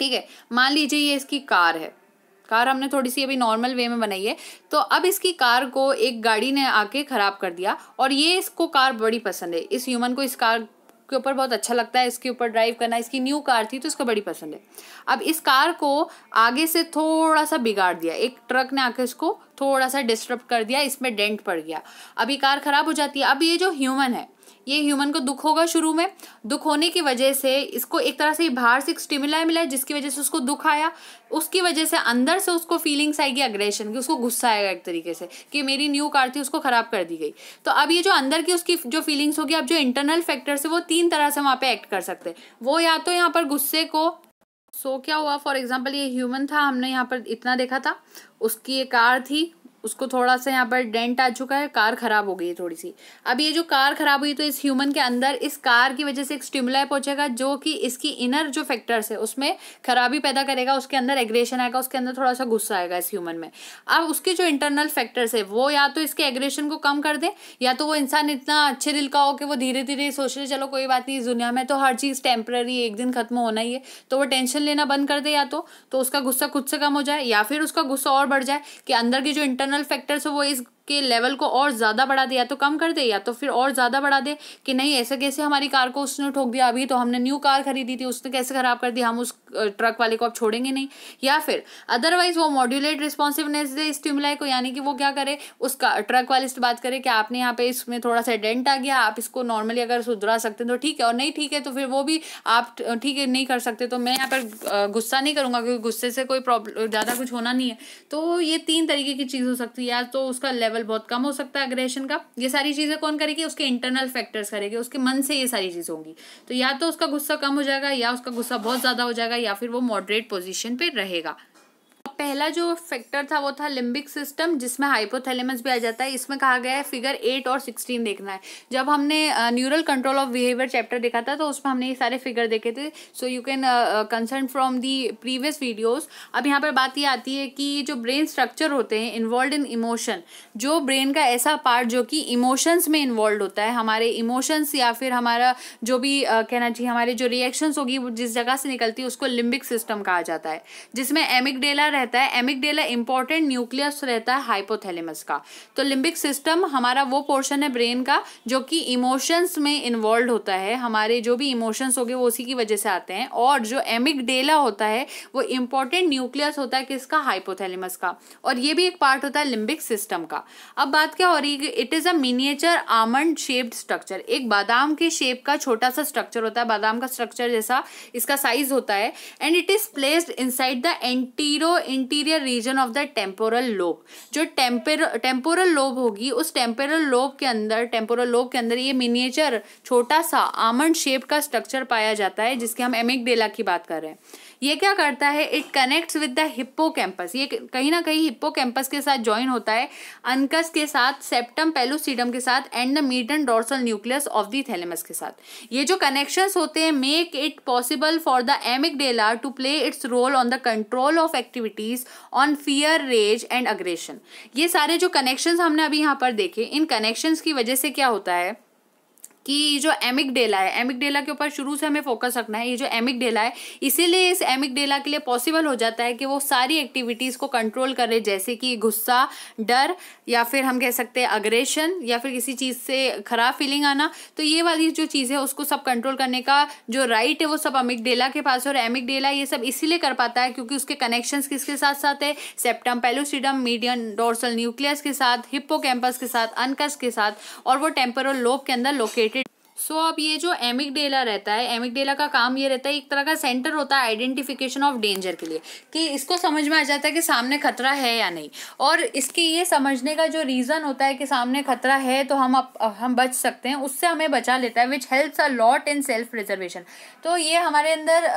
ठीक है, मान लीजिए ये इसकी कार है, कार हमने थोड़ी सी अभी नॉर्मल वे में बनाई है। तो अब इसकी कार को एक गाड़ी ने आके खराब कर दिया और ये इसको कार बड़ी पसंद है, इस ह्यूमन को इस कार के ऊपर बहुत अच्छा लगता है इसके ऊपर ड्राइव करना, इसकी न्यू कार थी तो इसको बड़ी पसंद है। अब इस कार को आगे से थोड़ा सा बिगाड़ दिया, एक ट्रक ने आके इसको थोड़ा सा डिस्टर्ब कर दिया, इसमें डेंट पड़ गया, अब ये कार खराब हो जाती है। अब ये जो ह्यूमन है, ये ह्यूमन को दुख होगा शुरू में, दुख होने की वजह से इसको एक तरह से बाहर से एक स्टिमुलाई मिला है जिसकी वजह से उसको दुख आया, उसकी वजह से अंदर से उसको फीलिंग्स आएगी अग्रेशन की, उसको गुस्सा आएगा एक तरीके से कि मेरी न्यू कार थी उसको खराब कर दी गई। तो अब ये जो अंदर की उसकी जो फीलिंग्स होगी, अब जो इंटरनल फैक्टर्स है वो 3 तरह से वहाँ पे एक्ट कर सकते हैं। वो या तो यहाँ पर गुस्से को, क्या हुआ फॉर एग्जाम्पल ये ह्यूमन था, हमने यहाँ पर इतना देखा था, उसकी ये कार थी, उसको थोड़ा सा यहाँ पर डेंट आ चुका है, कार खराब हो गई है थोड़ी सी। अब ये जो कार खराब हुई तो इस ह्यूमन के अंदर इस कार की वजह से एक स्टिमुलाई पहुंचेगा जो कि इसकी इनर जो फैक्टर्स है उसमें खराबी पैदा करेगा, उसके अंदर एग्रेशन आएगा, उसके अंदर थोड़ा सा गुस्सा आएगा इस ह्यूमन में। अब उसके जो इंटरनल फैक्टर्स है वो या तो इसके एग्रेशन को कम कर दे, या तो वो इंसान इतना अच्छे दिल का हो कि वो धीरे धीरे सोच ले चलो कोई बात नहीं, इस दुनिया में तो हर चीज़ टेम्पररी, एक दिन खत्म होना ही है, तो वो टेंशन लेना बंद कर दे, या तो उसका गुस्सा खुद से कम हो जाए, या फिर उसका गुस्सा और बढ़ जाए कि अंदर की जो इंटरनल फैक्टर्स है वो के लेवल को और ज़्यादा बढ़ा दे, या तो कम कर दे या तो फिर और ज़्यादा बढ़ा दे कि नहीं ऐसे कैसे हमारी कार को उसने ठोक दिया, अभी तो हमने न्यू कार खरीदी थी, उसने कैसे ख़राब कर दिया, हम उस ट्रक वाले को अब छोड़ेंगे नहीं। या फिर अदरवाइज वो मॉड्यूलेट रिस्पॉन्सिवनेस दे स्टिमुलाई को, यानी कि वो क्या करे, उसका ट्रक वाले से बात करे कि आपने यहाँ पे इसमें थोड़ा सा डेंट आ गया, आप इसको नॉर्मली अगर सुधरा सकते हैं तो ठीक है, और नहीं ठीक है तो फिर वो भी आप ठीक है नहीं कर सकते तो मैं यहाँ पर गुस्सा नहीं करूँगा, क्योंकि गुस्से से कोई प्रॉब्लम ज़्यादा कुछ होना नहीं है। तो ये 3 तरीके की चीज़ हो सकती है, या तो उसका लेवल बहुत कम हो सकता है अग्रेशन का, ये सारी चीजें कौन करेगी, उसके इंटरनल फैक्टर्स करेंगे, उसके मन से ये सारी चीजें होंगी। तो या तो उसका गुस्सा कम हो जाएगा, या उसका गुस्सा बहुत ज्यादा हो जाएगा, या फिर वो मॉडरेट पोजीशन पे रहेगा। पहला जो फैक्टर था वो था लिम्बिक सिस्टम, जिसमें हाइपोथैलेमस भी आ जाता है। इसमें कहा गया है फिगर 8 और 16 देखना है। जब हमने neural control of behaviour chapter देखा था तो उसमें हमने ये सारे फिगर देखे थे, so you can concern from the previous videos. अब यहाँ पर बात ये आती है कि जो ब्रेन स्ट्रक्चर होते हैं इन्वॉल्व इन इमोशन, जो ब्रेन का ऐसा पार्ट जो कि इमोशंस में इन्वॉल्व होता है, हमारे इमोशंस या फिर हमारा जो भी कहना चाहिए हमारे जो रिएक्शंस होगी वो जिस जगह से निकलती है उसको लिम्बिक सिस्टम कहा जाता है, जिसमें एमिगडेला रहता है। एमिगडेला इंपॉर्टेंट न्यूक्लियस रहता है हाइपोथैलेमस का। तो लिम्बिक सिस्टम हमारा वो पोर्शन है ब्रेन का जो कि इमोशंस में इन्वॉल्व होता है, हमारे जो भी इमोशंस होंगे वो उसी की वजह से आते हैं। और जो एमिगडेला होता है वो इंपॉर्टेंट न्यूक्लियस होता है किसका, हाइपोथैलेमस का, और ये भी एक पार्ट होता है लिम्बिक सिस्टम का। अब बात क्या हो रही है, it is a miniature almond shaped structure, एक बादाम के शेप का छोटा सा स्ट्रक्चर होता है, बादाम का स्ट्रक्चर जैसा इसका साइज होता है। And it is placed inside the interior region of the temporal lobe. जो टेम्पोरल लोब होगी उस टेम्पोरल लोब के अंदर ये मिनिएचर छोटा सा आमंड शेप का स्ट्रक्चर पाया जाता है, जिसके हम एमिगडेला की बात कर रहे हैं। ये क्या करता है, it connects with the hippocampus, ये कहीं ना कहीं हिप्पोकैम्पस के साथ ज्वाइन होता है, अनकस के साथ, सेप्टम पेलुसिडम के साथ, and the median dorsal nucleus of the thalamus के साथ। ये जो कनेक्शंस होते हैं make it possible for the amygdala to play its role on the control of activities on fear, rage and aggression. ये सारे जो कनेक्शंस हमने अभी यहाँ पर देखे, इन कनेक्शंस की वजह से क्या होता है कि जो एमिगडेला है, एमिगडेला के ऊपर शुरू से हमें फोकस रखना है। ये जो एमिगडेला है इसीलिए इस एमिगडेला के लिए पॉसिबल हो जाता है कि वो सारी एक्टिविटीज़ को कंट्रोल करे, जैसे कि गुस्सा, डर, या फिर हम कह सकते हैं अग्रेशन, या फिर किसी चीज़ से खराब फीलिंग आना। तो ये वाली जो चीज़ है उसको सब कंट्रोल करने का जो राइट है वो सब एमिगडेला के पास है। और एमिगडेला ये सब इसीलिए कर पाता है क्योंकि उसके कनेक्शंस किसके साथ साथ है, सेप्टम पेलुसिडम, मीडियन डोर्सल न्यूक्लियस के साथ, हिप्पोकैम्पस के साथ, अनकस के साथ, और वो टेम्पोरल लोब के अंदर लोकेटेड। अब ये जो एमिगडेला रहता है, एमिगडेला का काम ये रहता है, एक तरह का सेंटर होता है आइडेंटिफिकेशन ऑफ डेंजर के लिए, कि इसको समझ में आ जाता है कि सामने खतरा है या नहीं। और इसके ये समझने का जो रीज़न होता है कि सामने खतरा है तो हम बच सकते हैं, उससे हमें बचा लेता है, which helps a lot in self preservation. तो ये हमारे अंदर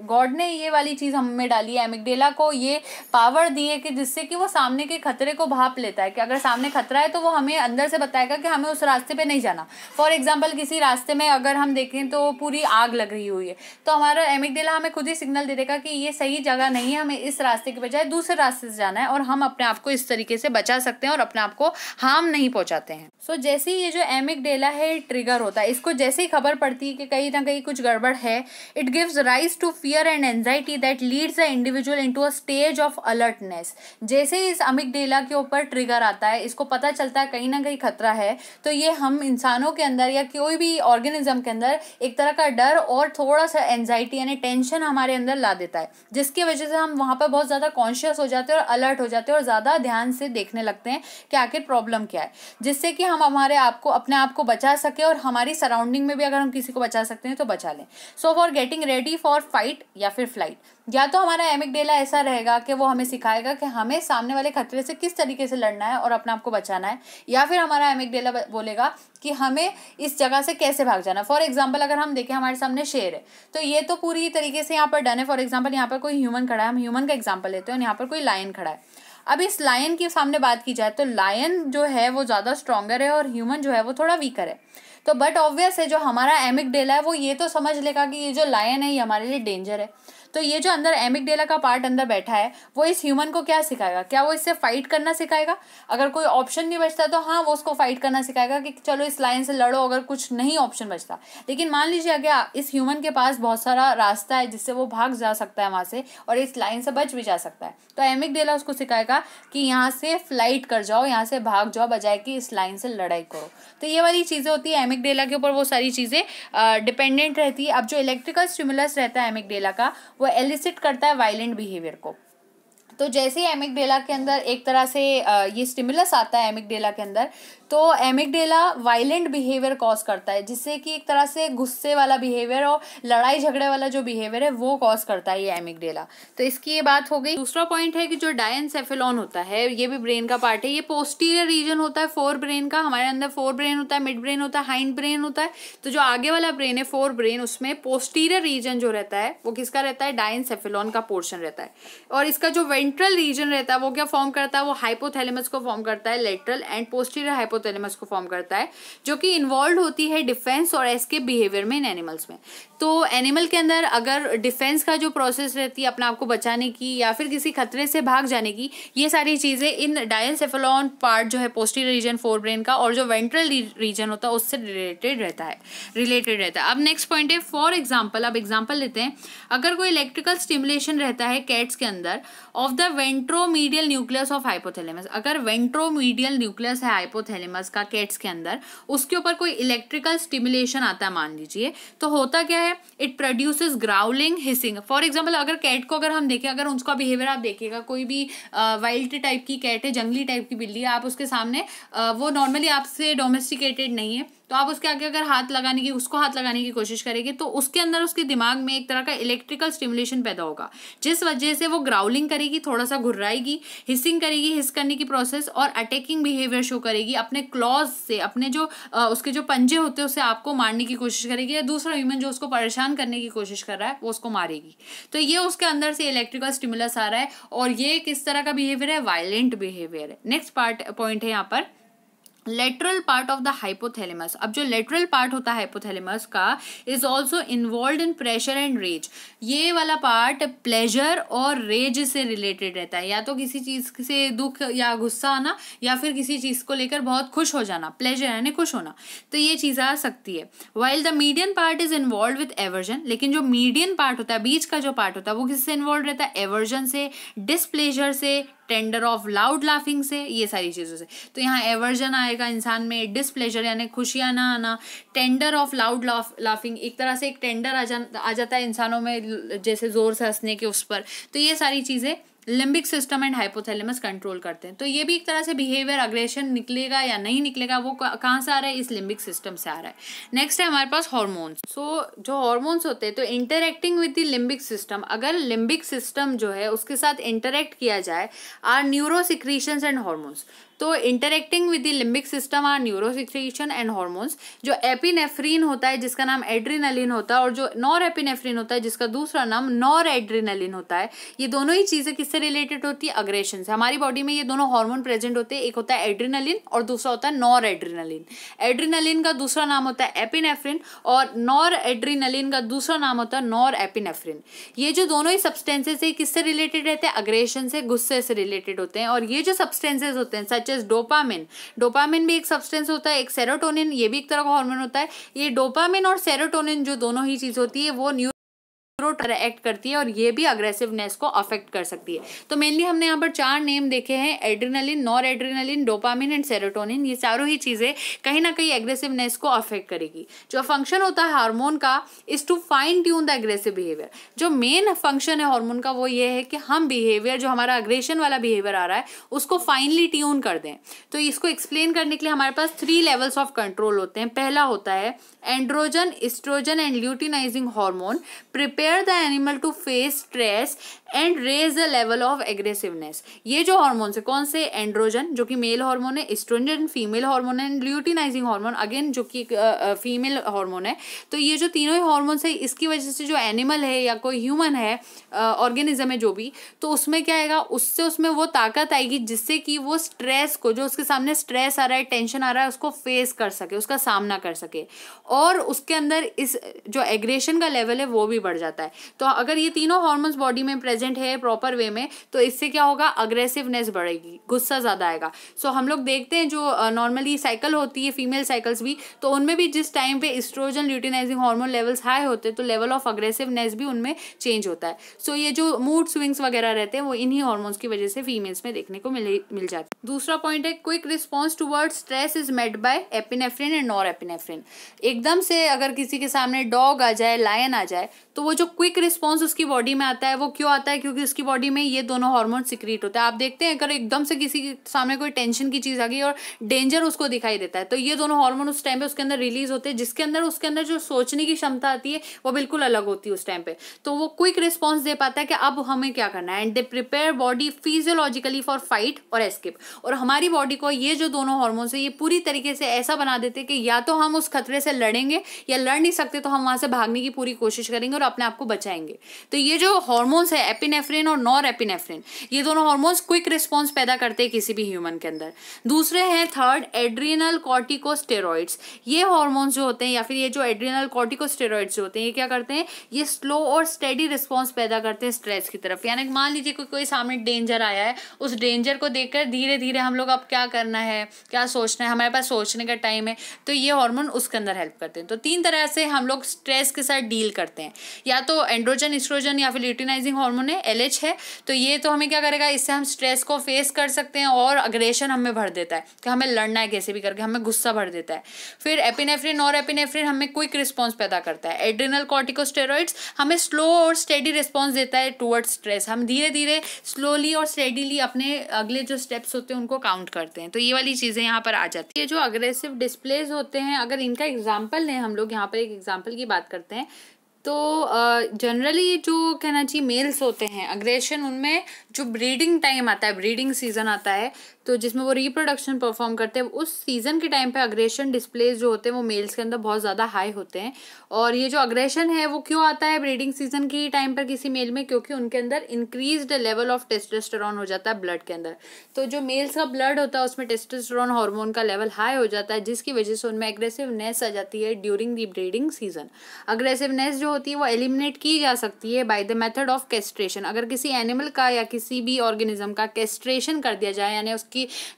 गॉड ने ये वाली चीज़ हमें डाली है, एमिगडेला को ये पावर दी है कि जिससे कि वो सामने के खतरे को भाप लेता है, कि अगर सामने खतरा है तो वो हमें अंदर से बताएगा कि हमें उस रास्ते पे नहीं जाना। फॉर एग्जाम्पल किसी रास्ते में अगर हम देखें तो पूरी आग लग रही हुई है, तो हमारा एमिगडेला हमें खुद ही सिग्नल दे देगा कि ये सही जगह नहीं है, हमें इस रास्ते के बजाय दूसरे रास्ते से जाना है, और हम अपने आप को इस तरीके से बचा सकते हैं और अपने आप को हार्म नहीं पहुंचाते हैं। जैसे ही ये जो एमिगडेला है ट्रिगर होता है, इसको जैसे ही खबर पड़ती है कि कहीं ना कहीं कुछ गड़बड़ है, it gives rise to fear and anxiety that leads the individual into a stage of alertness. जैसे ही इस एमिगडेला के ऊपर ट्रिगर आता है, इसको पता चलता है कहीं ना कहीं खतरा है, तो ये हम इंसानों के अंदर या कोई भी किसी ऑर्गेनिज्म के अंदर एक तरह का डर और थोड़ा सा एंजाइटी यानी टेंशन हमारे अंदर ला देता है, जिसकी वजह से हम वहाँ पर बहुत ज़्यादा कॉन्शियस हो जाते हैं और अलर्ट हो जाते हैं और ज़्यादा ध्यान से देखने लगते हैं कि आखिर प्रॉब्लम क्या है, जिससे कि हम हमारे आप को अपने आप को बचा सके और हमारी सराउंडिंग में भी अगर हम किसी को बचा सकते हैं तो बचा लें। So for getting ready for fight या फिर फ्लाइट, या तो हमारा एमिगडेला ऐसा रहेगा कि वो हमें सिखाएगा कि हमें सामने वाले खतरे से किस तरीके से लड़ना है और अपने आप को बचाना है, या फिर हमारा एमिगडेला बोलेगा कि हमें इस जगह से कैसे भाग जाना है। फॉर एग्जाम्पल अगर हम देखें हमारे सामने शेर है तो ये तो पूरी तरीके से यहाँ पर डन है। फॉर एग्जाम्पल यहाँ पर कोई ह्यूमन खड़ा है, हम ह्यूमन का एग्जाम्पल लेते हैं, और यहाँ पर कोई लायन खड़ा है। अब इस लायन के सामने बात की जाए तो लायन जो है वो ज़्यादा स्ट्रॉन्गर है और ह्यूमन जो है वो थोड़ा वीकर है। तो बट ऑब्वियस है जो हमारा एमिगडेला है वो ये तो समझ लेगा कि ये जो लायन है ये हमारे लिए डेंजर है। तो ये जो अंदर एमिगडेला का पार्ट अंदर बैठा है वो इस ह्यूमन को क्या सिखाएगा, क्या वो इससे फाइट करना सिखाएगा? अगर कोई ऑप्शन नहीं बचता तो हाँ वो उसको फाइट करना सिखाएगा कि चलो इस लाइन से लड़ो, अगर कुछ नहीं ऑप्शन बचता। लेकिन मान लीजिए अगर इस ह्यूमन के पास बहुत सारा रास्ता है जिससे वो भाग जा सकता है वहाँ से और इस लाइन से बच भी जा सकता है, तो एमिगडेला उसको सिखाएगा कि यहाँ से फ्लाइट कर जाओ, यहाँ से भाग जाओ, बजाय कि इस लाइन से लड़ाई करो। तो ये वाली चीज़ें होती है एमिगडेला के ऊपर, वो सारी चीज़ें डिपेंडेंट रहती है। अब जो इलेक्ट्रिकल स्टिमुलस रहता है एमिगडेला का वो एलिसिट करता है वायलेंट बिहेवियर को। तो जैसे ही एमिगडेला के अंदर एक तरह से ये स्टिमुलस आता है एमिगडेला के अंदर, तो एमिगडेला वायलेंट बिहेवियर कॉज करता है, जिससे कि एक तरह से गुस्से वाला बिहेवियर और लड़ाई झगड़े वाला जो बिहेवियर है वो कॉज करता है ये एमिगडेला। तो इसकी ये बात हो गई। दूसरा पॉइंट है कि जो डायनसेफेलॉन होता है ये भी ब्रेन का पार्ट है, ये पोस्टीरियर रीजन होता है फोर ब्रेन का। हमारे अंदर फोर ब्रेन होता है, मिड ब्रेन होता है, हाइंड ब्रेन होता है। तो जो आगे वाला ब्रेन है फोर ब्रेन, उसमें पोस्टीरियर रीजन जो रहता है वो किसका रहता है? डायनसेफेलॉन का पोर्शन रहता है। और इसका जो वेंट्रल रीजन रहता है वो क्या फॉर्म करता है? वो हाइपोथैलेमस को फॉर्म करता है, लेटरल एंड पोस्टीरियर हाइपोथैलेमस को फॉर्म करता है, जो कि इन्वॉल्व होती है डिफेंस और एस्केप बिहेवियर में इन एनिमल्स में। तो एनिमल के अंदर अगर डिफेंस का जो प्रोसेस रहती है अपने आप को बचाने की या फिर किसी खतरे से भाग जाने की, ये सारी चीजें इन डायनसेफेलॉन पार्ट जो है पोस्टीरियर रीजन फोर ब्रेन का और जो वेंट्रल रीजन होता है उससे रिलेटेड रहता है। अब नेक्स्ट पॉइंट है फॉर एग्जाम्पल। अब एग्जाम्पल लेते हैं, अगर कोई इलेक्ट्रिकल स्टिमुलेशन रहता है कैट्स के अंदर of the ventromedial nucleus of hypothalamus, अगर वेंट्रोमीडियल न्यूक्लियस है हाइपोथैलेमस का कैट्स के अंदर, उसके ऊपर कोई इलेक्ट्रिकल स्टिमुलेशन आता है मान लीजिए, तो होता क्या है? It produces growling, hissing. For example अगर कैट को अगर हम देखें, अगर उसका बिहेवियर आप देखिएगा, कोई भी वाइल्ड टाइप की कैट है, जंगली टाइप की बिल्ली है, आप उसके सामने वो नॉर्मली आपसे डोमेस्टिकेटेड नहीं है, तो आप उसके आगे अगर उसको हाथ लगाने की कोशिश करेंगे तो उसके अंदर उसके दिमाग में एक तरह का इलेक्ट्रिकल स्टिमुलेशन पैदा होगा, जिस वजह से वो ग्राउलिंग करेगी, थोड़ा सा घुर्राएगी, हिसिंग करेगी, हिस करने की प्रोसेस, और अटैकिंग बिहेवियर शो करेगी। अपने क्लॉज से, अपने जो उसके जो पंजे होते हैं उससे आपको मारने की कोशिश करेगी, या दूसरा ह्यूमन जो उसको परेशान करने की कोशिश कर रहा है वो उसको मारेगी। तो ये उसके अंदर से इलेक्ट्रिकल स्टिमुलस आ रहा है और ये किस तरह का बिहेवियर है? वायलेंट बिहेवियर है। नेक्स्ट पॉइंट है यहाँ पर lateral part of the hypothalamus. अब जो लेटरल पार्ट होता है हाइपोथैलेमस का is also involve in pressure and rage. ये वाला पार्ट प्लेजर और रेज से रिलेटेड रहता है, या तो किसी चीज से दुख या गुस्सा आना या फिर किसी चीज को लेकर बहुत खुश हो जाना, प्लेजर यानी खुश होना, तो ये चीज आ सकती है। While the median part is involve with aversion, लेकिन जो मीडियन पार्ट होता है, बीच का जो पार्ट होता है, वो किससे इन्वॉल्व रहता है? एवर्जन से, डिसप्लेजर से, टेंडर ऑफ लाउड लाफिंग से, ये सारी चीज़ों से। तो यहाँ एवर्जन आएगा इंसान में, डिसप्लेजर यानी खुशियाँ ना आना, टेंडर ऑफ लाउड लाफिंग, एक तरह से एक टेंडर आ जाता है इंसानों में जैसे जोर से हंसने के उस पर। तो ये सारी चीज़ें limbic system and hypothalamus control करते हैं। तो ये भी एक तरह से बिहेवियर अग्रेशन निकलेगा या नहीं निकलेगा वो कहाँ से आ रहा है? इस लिम्बिक सिस्टम से आ रहा है। नेक्स्ट है हमारे पास हार्मोन्स। जो हार्मोन्स होते हैं तो interacting with the limbic system, अगर लिम्बिक सिस्टम जो है उसके साथ इंटरेक्ट किया जाए are neuro secretions and hormones. तो interacting with the limbic system are neuro secretion and hormones. जो एपिनेफ्रीन होता है जिसका नाम एड्रीनलिन होता है और जो नॉर एपिनेफ्रीन होता है जिसका दूसरा नाम नॉर एड्रीनलिन होता है, ये दोनों ही चीजें किससे रिलेटेड होती है? अग्रेशन से। हमारी बॉडी में ये दोनों हार्मोन प्रेजेंट होते हैं, एक होता है एड्रीनलिन और दूसरा होता है नॉर एड्रीनलिन। एड्रीनलिन का दूसरा नाम होता है एपिनेफ्रिन और नॉर एड्रीनलिन का दूसरा नाम होता है नॉर एपिनेफ्रिन। ये जो दोनों ही सब्सटेंसेस है किससे रिलेटेड रहते हैं? अग्रेशन से, गुस्से से रिलेटेड होते हैं। और ये जो सब्सटेंसेस होते हैं सच एज डोपामिन भी एक सब्सटेंस होता है, एक सेरोटोनिन, ये भी एक तरह का हार्मोन होता है। ये डोपामिन और सेरोटोनिन जो दोनों ही चीज होती है वो एक्ट करती है और ये भी अग्रेसिवनेस को अफेक्ट कर सकती है। तो मेनली हमने यहाँ पर 4 नेम देखे हैं, adrenaline, nor adrenaline, dopamine and serotonin. ये चारों ही चीजें कहीं ना कहीं एग्रेसिवनेस को अफेक्ट करेगी। जो फंक्शन होता है हार्मोन का is to fine tune the aggressive behaviour. जो मेन फंक्शन है हार्मोन का वो ये है कि हम बिहेवियर, जो हमारा अग्रेशन वाला बिहेवियर आ रहा है, उसको फाइनली ट्यून कर दें। तो इसको एक्सप्लेन करने के लिए हमारे पास 3 लेवल्स ऑफ कंट्रोल होते हैं। पहला होता है androgen, estrogen and luteinising hormone prepare the animal to face stress and raise the level of aggressiveness. ये जो हार्मोन्स है, कौन से? एंड्रोजन जो कि मेल हार्मोन है, एस्ट्रोजन फीमेल हार्मोन है, एंड ल्यूटिनाइजिंग हार्मोन अगेन जो कि फीमेल हार्मोन है। तो ये जो तीनों ही हार्मोन्स है, इसकी वजह से जो एनिमल है या कोई ह्यूमन है, ऑर्गेनिज्म है जो भी, तो उसमें क्या आएगा, उसमें वो ताकत आएगी जिससे कि वो स्ट्रेस को, जो उसके सामने स्ट्रेस आ रहा है, टेंशन आ रहा है, उसको फेस कर सके, उसका सामना कर सके, और उसके अंदर इस जो एग्रेशन का लेवल है वो भी बढ़ जाता है। तो अगर ये तीनों हार्मोन्स बॉडी में प्रेजेंट है प्रॉपर वे में, तो इससे क्या होगा, अग्रेसिवनेस बढ़ेगी, गुस्सा ज्यादा आएगा। सो हम लोग देखते हैं जो नॉर्मली साइकिल होती है, फीमेल साइकिल्स भी, तो उनमें भी जिस टाइम पे estrogen luteinising hormone levels high होते हैं तो लेवल ऑफ अग्रेसिवनेस भी उनमें चेंज होता है। सो ये जो मूड स्विंग्स वगैरह रहते हैं वो इन्हीं हार्मोन्स की वजह से फीमेल्स में देखने को मिल जाते हैं। दूसरा पॉइंट है quick response toward stress is made by epinephrine and norepinephrine. एकदम से अगर किसी के सामने डॉग आ जाए, लायन आ जाए, तो वो जो क्विक रिस्पॉन्स उसकी बॉडी में आता है, वो क्यों आता है? क्योंकि उसकी बॉडी में ये दोनों हार्मोन सिक्रीट होता है। आप देखते हैं अगर एकदम से किसी के सामने कोई टेंशन की चीज आ गई और डेंजर उसको दिखाई देता है, तो ये दोनों हार्मोन उस टाइम पे उसके अंदर रिलीज होते हैं, जिसके अंदर उसके अंदर जो सोचने की क्षमता आती है वो बिल्कुल अलग होती है उस टाइम पे। तो वो क्विक रिस्पॉन्स दे पाता है कि अब हमें क्या करना है, and they prepare body physiologically for fight और एस्केप। और हमारी बॉडी को ये जो दोनों हार्मोन्स है ये पूरी तरीके से ऐसा बना देते हैं कि या तो हम उस खतरे से लड़ेंगे, या लड़ नहीं सकते तो हम वहां से भागने की पूरी कोशिश करेंगे और अपने आप को बचाएंगे। तो ये जो हार्मोन्स है एपिनेफ्रिन और नॉरएपिनेफ्रिन, ये दोनों हार्मोन्स क्विक रिस्पॉन्स पैदा करते हैं किसी भी ह्यूमन के अंदर। दूसरे हैं थर्ड एड्रिनल कॉर्टिकोस्टेरॉइड्स। ये हार्मोन्स जो होते हैं, या फिर ये जो एड्रिनल कॉर्टिकोस्टेरॉइड्स जो होते हैं, ये क्या करते हैं, ये स्लो और स्टेडी रिस्पॉन्स पैदा करते हैं स्ट्रेस की तरफ। यानी मान लीजिए कोई सामने डेंजर आया है, उस डेंजर को देखकर धीरे धीरे हम लोग अब क्या करना है, क्या सोचना है, हमारे पास सोचने का टाइम है, तो ये हार्मोन उसके अंदर हेल्प करते हैं। तो 3 तरह से हम लोग स्ट्रेस के साथ डील करते हैं। या तो एंड्रोजन, एस्ट्रोजन या फिर ल्यूटिनाइजिंग हार्मोन है, LH है, तो ये तो हमें क्या करेगा, इससे हम स्ट्रेस को फेस कर सकते हैं और अग्रेशन हमें भर देता है कि हमें लड़ना है कैसे भी करके, हमें गुस्सा भर देता है। फिर एपिनेफ्रिन और एपिनेफ्रिन हमें क्विक रिस्पॉन्स पैदा करता है। एड्रिनल कॉर्टिकोस्टेरॉइड्स हमें स्लो और स्टेडी रिस्पॉन्स देता है टुवर्ड्स स्ट्रेस। हम धीरे धीरे स्लोली और स्टेडीली अपने अगले जो स्टेप्स होते हैं उनको काउंट करते हैं। तो ये वाली चीजें यहाँ पर आ जाती है। ये जो अग्रेसिव डिस्प्लेज होते हैं, अगर इनका एग्जाम्पल लें, हम लोग यहाँ पर एक एग्जाम्पल की बात करते हैं, तो जनरली जो कहना चाहिए मेल्स होते हैं, अग्रेशन उनमें जो ब्रीडिंग टाइम आता है, ब्रीडिंग सीजन आता है, तो जिसमें वो रिप्रोडक्शन परफॉर्म करते हैं, उस सीजन के टाइम पे अग्रेशन डिस्प्लेज जो होते हैं वो मेल्स के अंदर बहुत ज़्यादा हाई होते हैं। और ये जो अग्रेशन है वो क्यों आता है ब्रीडिंग सीजन की टाइम पर किसी मेल में? क्योंकि उनके अंदर इंक्रीज्ड लेवल ऑफ टेस्टोस्टेरोन हो जाता है ब्लड के अंदर। तो जो मेल्स का ब्लड होता है उसमें टेस्टोस्टेरोन हार्मोन का लेवल हाई हो जाता है, जिसकी वजह से उनमें एग्रेसिवनेस आ जाती है during the breeding season. Aggressiveness जो होती है वो एलिमिनेट की जा सकती है by the method of castration. अगर किसी एनिमल का या किसी भी ऑर्गेनिज्म का कैस्ट्रेशन कर दिया जाए, यानी उसकी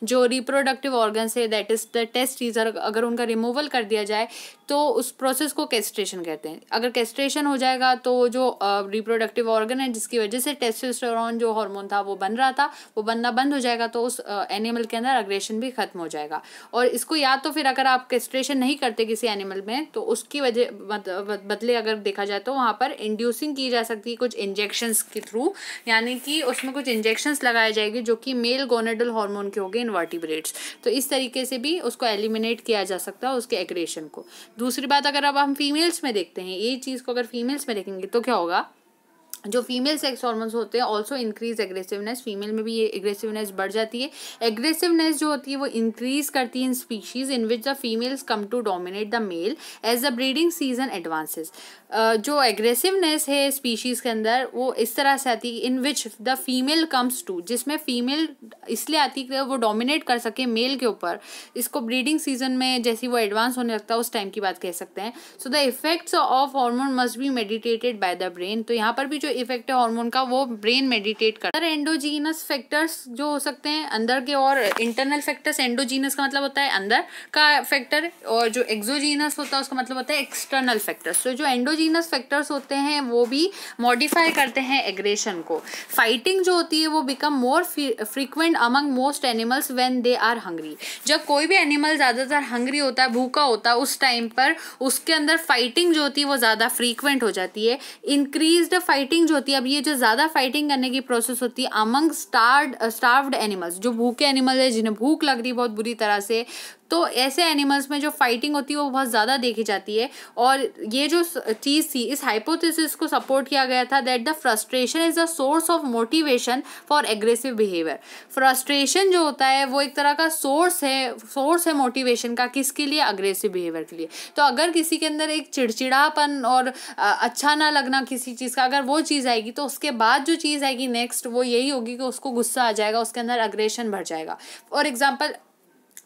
जो रिप्रोडक्टिव ऑर्गन्स है, दैट इज द टेस्टिस, अगर उनका रिमूवल कर दिया जाए तो उस प्रोसेस को कैस्ट्रेशन कहते हैं। अगर कैस्ट्रेशन हो जाएगा तो जो रिप्रोडक्टिव ऑर्गन है जिसकी वजह से टेस्टोस्टेरोन जो हार्मोन था वो बन रहा था, वो बनना बंद हो जाएगा, तो उस एनिमल के अंदर अग्रेशन भी खत्म हो जाएगा। और इसको या तो फिर अगर आप कैस्ट्रेशन नहीं करते किसी एनिमल में, तो उसकी वजह बदले अगर देखा जाए तो वहाँ पर इंड्यूसिंग की जा सकती है कुछ इंजेक्शंस के थ्रू, यानी कि उसमें कुछ इंजेक्शंस लगाए जाएंगे जो कि मेल गोनेडल हार्मोन के होंगे इनवर्टिब्रेट्स। तो इस तरीके से भी उसको एलिमिनेट किया जा सकता है उसके एग्रेशन को। दूसरी बात, अगर अब हम फीमेल्स में देखते हैं ये चीज़ को, अगर फीमेल्स में देखेंगे तो क्या होगा, जो फीमेल सेक्स हार्मोन्स होते हैं ऑल्सो इंक्रीज एग्रेसिवनेस। फीमेल में भी ये एग्रेसिवनेस बढ़ जाती है। एग्रेसिवनेस जो होती है वो इंक्रीज करती है in species in which the females come to dominate the male as the breeding season advances. जो एग्रेसिवनेस है स्पीशीज के अंदर वो इस तरह से आती है in which the female comes to, जिसमें फीमेल इसलिए आती है कि वो डोमिनेट कर सके मेल के ऊपर। इसको ब्रीडिंग सीजन में जैसे वो एडवांस होने लगता है उस टाइम की बात कह सकते हैं। So the effects of hormone must be meditated by the brain. तो यहाँ पर भी जो इफेक्ट है हार्मोन का, वो ब्रेन मेडिटेट करता है। एंडोजीनस फैक्टर्स जो हो सकते हैं अंदर के, और इंटरनल फैक्टर्स, एंडोजीनस का मतलब होता है अंदर का फैक्टर, और जो एक्सोजीनस होता है उसका मतलब होता है एक्सटर्नल फैक्टर्स। तो जो एंडोजीनस फैक्टर्स होते हैं वो भी मॉडिफाई करते हैं एग्रेशन को। फाइटिंग जो होती है वो become more frequent among most animals when they are hungry. जब कोई भी एनिमल ज़्यादातर हंग्री होता है, भूखा होता है, उस टाइम पर उसके अंदर फाइटिंग जो होती है वो ज़्यादा फ्रीक्वेंट हो जाती है। इंक्रीज्ड फाइटिंग जो होती है, अब ये जो ज़्यादा फाइटिंग करने की प्रोसेस होती है अमंग स्टार्व्ड एनिमल्स, जो भूखे एनिमल है, जिन्हें भूख लग रही है बहुत बुरी तरह से, तो ऐसे एनिमल्स में जो फाइटिंग होती है वो बहुत ज़्यादा देखी जाती है। और ये जो चीज़ थी, इस हाइपोथेसिस को सपोर्ट किया गया था that the frustration is the source of motivation for aggressive behaviour. Frustration जो होता है वो एक तरह का सोर्स है मोटिवेशन का, किसके लिए? अग्रेसिव बिहेवियर के लिए। तो अगर किसी के अंदर एक चिड़चिड़ापन और अच्छा ना लगना किसी चीज़ का, अगर वो चीज़ आएगी तो उसके बाद जो चीज़ आएगी नेक्स्ट वो यही होगी कि उसको गुस्सा आ जाएगा, उसके अंदर अग्रेशन बढ़ जाएगा। फॉर एग्जाम्पल,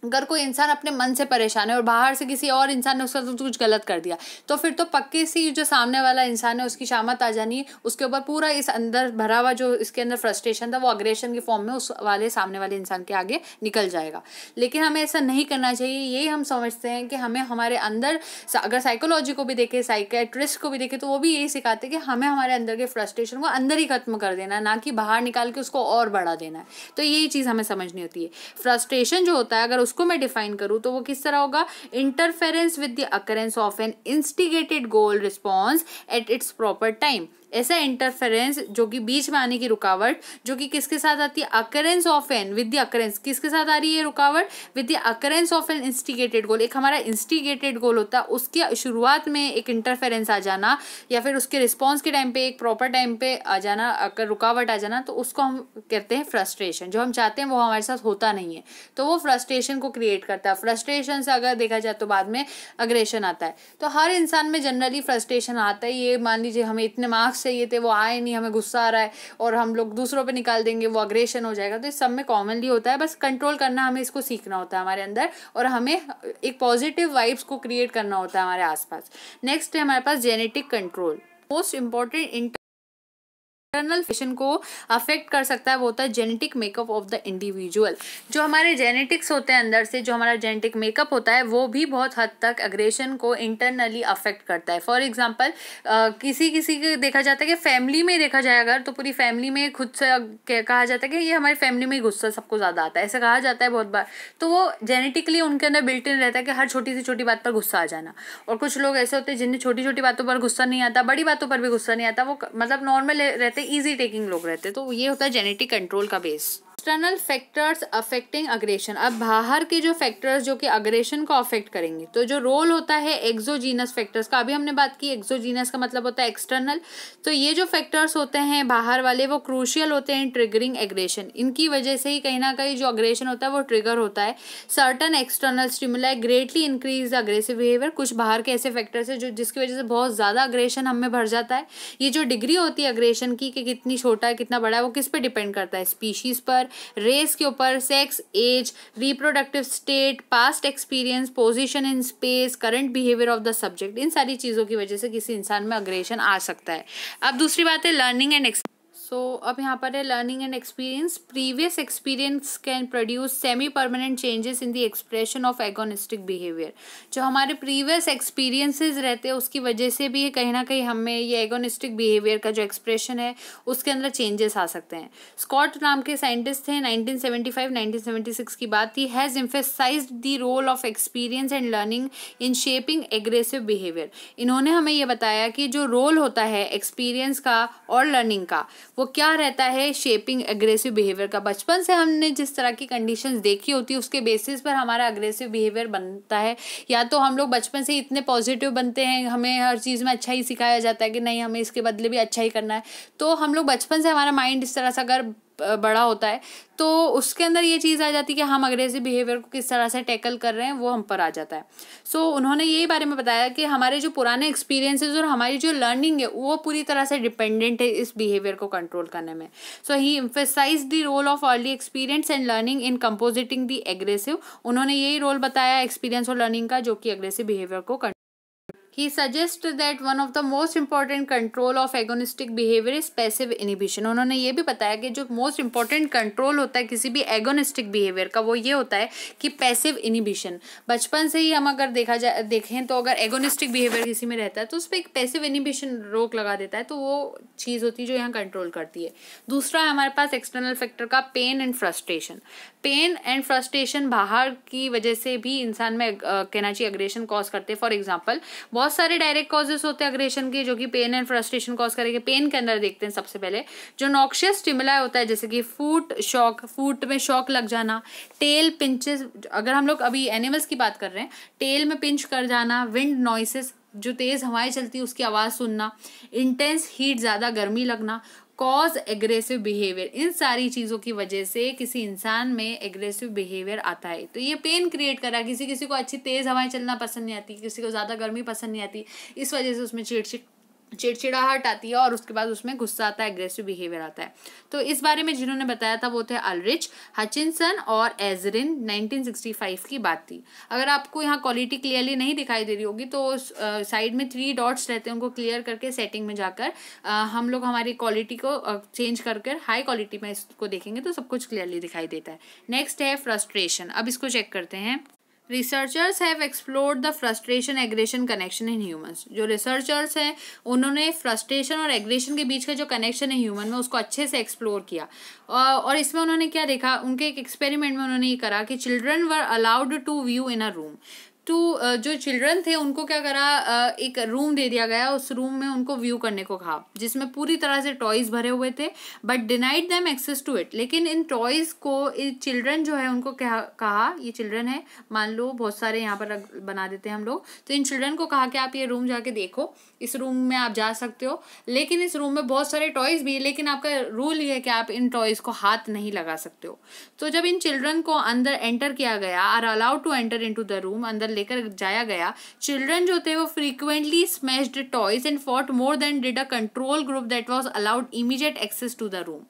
अगर कोई इंसान अपने मन से परेशान है और बाहर से किसी और इंसान ने उसका कुछ गलत कर दिया, तो फिर तो पक्के सी जो सामने वाला इंसान है उसकी शामत आ जानी, उसके ऊपर पूरा इस अंदर भरा हुआ जो इसके अंदर फ्रस्ट्रेशन था वो अग्रेशन की फॉर्म में उस वाले सामने वाले इंसान के आगे निकल जाएगा। लेकिन हमें ऐसा नहीं करना चाहिए। यही हम समझते हैं कि हमें हमारे अंदर, अगर साइकोलॉजी को भी देखें, साइकेट्रिस्ट को भी देखें, तो वो भी यही सिखाते हैं कि हमें हमारे अंदर के फ्रस्ट्रेशन को अंदर ही खत्म कर देना है, ना कि बाहर निकाल के उसको और बढ़ा देना है। तो यही चीज़ हमें समझनी होती है। फ्रस्ट्रेशन जो होता है अगर उसको मैं डिफाइन करूं तो वो किस तरह होगा? Interference with the occurrence of an instigated goal response at its proper time. ऐसा इंटरफेरेंस जो कि बीच में आने की रुकावट, जो कि किसके साथ आती है? Occurrence of an, with the occurrence, किसके साथ आ रही है रुकावट? With the occurrence of an instigated goal. एक हमारा इंस्टिगेटेड गोल होता है, उसके शुरुआत में एक इंटरफेरेंस आ जाना, या फिर उसके रिस्पॉन्स के टाइम पे एक प्रॉपर टाइम पे आ जाना, अगर रुकावट आ जाना, तो उसको हम कहते हैं फ्रस्ट्रेशन। जो हम चाहते हैं वो हमारे साथ होता नहीं है, तो वो फ्रस्ट्रेशन को क्रिएट करता है। फ्रस्ट्रेशन से अगर देखा जाए तो बाद में अग्रेशन आता है। तो हर इंसान में जनरली फ्रस्ट्रेशन आता है। ये मान लीजिए हमें इतने मार्क्स चाहिए थे, वो आए नहीं, हमें गुस्सा आ रहा है और हम लोग दूसरों पे निकाल देंगे, वो अग्रेशन हो जाएगा। तो इस सब में कॉमनली होता है, बस कंट्रोल करना, हमें इसको सीखना होता है हमारे अंदर, और हमें एक पॉजिटिव वाइब्स को क्रिएट करना होता है हमारे आसपास। नेक्स्ट है हमारे पास genetic control. Most important internal fashion को अफेक्ट कर सकता है वो होता है genetic makeup of the individual. जो हमारे जेनेटिक्स होते हैं अंदर से, जो हमारा जेनेटिक मेकअप होता है वो भी बहुत हद तक अग्रेशन को इंटरनली अफेक्ट करता है। फॉर एग्जांपल, किसी के देखा जाता है कि फैमिली में देखा जाए अगर, तो पूरी फैमिली में खुद से कहा जाता है कि ये हमारी फैमिली में गुस्सा सबको ज़्यादा आता है, ऐसा कहा जाता है बहुत बार। तो वो जेनेटिकली उनके अंदर बिल्ट इन रहता है कि हर छोटी से छोटी बात पर गुस्सा आ जाना। और कुछ लोग ऐसे होते हैं जिन्हें छोटी छोटी बातों पर गुस्सा नहीं आता, बड़ी बातों पर भी गुस्सा नहीं आता, वो मतलब नॉर्मल रहते, इजी टेकिंग लोग रहते। तो ये होता है जेनेटिक कंट्रोल का base. External factors affecting aggression. अब बाहर के जो फैक्टर्स जो कि अग्रेशन को अफेक्ट करेंगे, तो जो रोल होता है एक्सोजीनस फैक्टर्स का, अभी हमने बात की एक्सोजीनस का मतलब होता है एक्सटर्नल। तो ये जो फैक्टर्स होते हैं बाहर वाले वो क्रूशियल होते हैं ट्रिगरिंग एग्रेशन। इनकी वजह से ही कहीं ना कहीं जो अग्रेशन होता है वो ट्रिगर होता है। Certain external stimuli greatly increase aggressive behaviour. कुछ बाहर के ऐसे फैक्टर्स है जो जिसकी वजह से बहुत ज़्यादा अग्रेशन हमें भर जाता है। ये जो डिग्री होती है अग्रेशन की कि कितनी छोटा है कितना बड़ा है, वो किस पे डिपेंड करता है? स्पीशीज पर, रेस के ऊपर, sex, age, reproductive state, past experience, position in space, current behaviour of the subject. इन सारी चीज़ों की वजह से किसी इंसान में अग्रेशन आ सकता है। अब दूसरी बात है लर्निंग एंड अब यहाँ पर है learning and experience. Previous experience can produce semi permanent changes in the expression of agonistic behaviour. जो हमारे प्रीवियस एक्सपीरियंसेस रहते हैं उसकी वजह से भी कहीं ना कहीं हमें ये एगोनिस्टिक बिहेवियर का जो एक्सप्रेशन है उसके अंदर चेंजेस आ सकते हैं। स्कॉट नाम के साइंटिस्ट थे, 1975-1976 की बात थी। Has emphasised the role of experience and learning in shaping aggressive behaviour. इन्होंने हमें ये बताया कि जो रोल होता है एक्सपीरियंस का और लर्निंग का वो क्या रहता है शेपिंग एग्रेसिव बिहेवियर का। बचपन से हमने जिस तरह की कंडीशंस देखी होती है उसके बेसिस पर हमारा एग्रेसिव बिहेवियर बनता है। या तो हम लोग बचपन से इतने पॉजिटिव बनते हैं, हमें हर चीज़ में अच्छा ही सिखाया जाता है कि नहीं हमें इसके बदले भी अच्छा ही करना है, तो हम लोग बचपन से हमारा माइंड इस तरह से अगर बड़ा होता है तो उसके अंदर ये चीज़ आ जाती है कि हम अग्रेसिव बिहेवियर को किस तरह से टैकल कर रहे हैं वो हम पर आ जाता है। उन्होंने यही बारे में बताया कि हमारे जो पुराने एक्सपीरियंसेस और हमारी जो लर्निंग है वो पूरी तरह से डिपेंडेंट है इस बिहेवियर को कंट्रोल करने में। He emphasise the role of early experience and learning in compositing the aggressive. उन्होंने यही रोल बताया एक्सपीरियंस और लर्निंग का जो कि एग्रेसिव बिहेवियर को He suggests that one of the most important control of agonistic behavior is passive inhibition. उन्होंने ये भी बताया कि जो most important control होता है किसी भी agonistic behavior का वो ये होता है कि passive inhibition. बचपन से ही हम अगर देखें तो अगर agonistic behavior किसी में रहता है तो उस पर एक passive inhibition रोक लगा देता है, तो वो चीज़ होती है जो यहाँ कंट्रोल करती है. दूसरा है हमारे पास एक्सटर्नल फैक्टर का pain and frustration. Pain and frustration बाहर की वजह से भी इंसान में कहना चाहिए अग्रेशन कॉज करते हैं. फॉर एग्जांपल बहुत सारे डायरेक्ट कॉजेस होते हैं अग्रेशन के जो कि पेन एंड फ्रस्ट्रेशन कॉज करेंगे. पेन के अंदर देखते हैं सबसे पहले जो नॉक्शियस स्टिमुलाई होता है, जैसे कि फूट में शॉक लग जाना, टेल पिंचेस, अगर हम लोग अभी एनिमल्स की बात कर रहे हैं, टेल में पिंच कर जाना, विंड नॉइसेस, जो तेज़ हवाएं चलती है उसकी आवाज़ सुनना, इंटेंस हीट, ज़्यादा गर्मी लगना, कॉज एग्रेसिव बिहेवियर. इन सारी चीज़ों की वजह से किसी इंसान में एग्रेसिव बिहेवियर आता है. तो ये पेन क्रिएट करा. किसी को अच्छी तेज़ हवाएं चलना पसंद नहीं आती, किसी को ज़्यादा गर्मी पसंद नहीं आती, इस वजह से उसमें चिड़चिड़ाहट आती है और उसके बाद उसमें गुस्सा आता है, एग्रेसिव बिहेवियर आता है. तो इस बारे में जिन्होंने बताया था वो थे अल्रिच, हचिनसन और एजरिन. 1965 की बात थी. अगर आपको यहाँ क्वालिटी क्लियरली नहीं दिखाई दे रही होगी तो साइड में 3 डॉट्स रहते हैं, उनको क्लियर करके सेटिंग में जाकर हम लोग हमारी क्वालिटी को चेंज कर हाई क्वालिटी में इसको देखेंगे तो सब कुछ क्लियरली दिखाई देता है. नेक्स्ट है फ्रस्ट्रेशन. अब इसको चेक करते हैं. Researchers have explored the frustration aggression connection in humans. जो रिसर्चर्स हैं उन्होंने फ्रस्ट्रेशन और एग्रेशन के बीच का जो कनेक्शन है ह्यूमन में उसको अच्छे से एक्सप्लोर किया. और इसमें उन्होंने क्या देखा, उनके एक एक्सपेरिमेंट में उन्होंने ये करा कि children were allowed to view in a room. तो जो चिल्ड्रन थे उनको क्या करा, एक रूम दे दिया गया, उस रूम में उनको व्यू करने को कहा जिसमें पूरी तरह से टॉयज भरे हुए थे, but denied them access to it. लेकिन इन टॉयज को चिल्ड्रन जो है उनको कहा, ये चिल्ड्रन है, मान लो बहुत सारे यहाँ पर बना देते हैं हम लोग, तो इन चिल्ड्रन को कहा कि आप ये रूम जाके देखो, इस रूम में आप जा सकते हो, लेकिन इस रूम में बहुत सारे टॉयज भी है, लेकिन आपका रूल ये है कि आप इन टॉयज को हाथ नहीं लगा सकते हो. तो जब इन चिल्ड्रन को अंदर एंटर किया गया, are allowed to enter into the room, अंदर लेकर जाया गया, चिल्ड्रन जो थे वो frequently smashed toys and fought more than did a control group that was allowed immediate access to the room.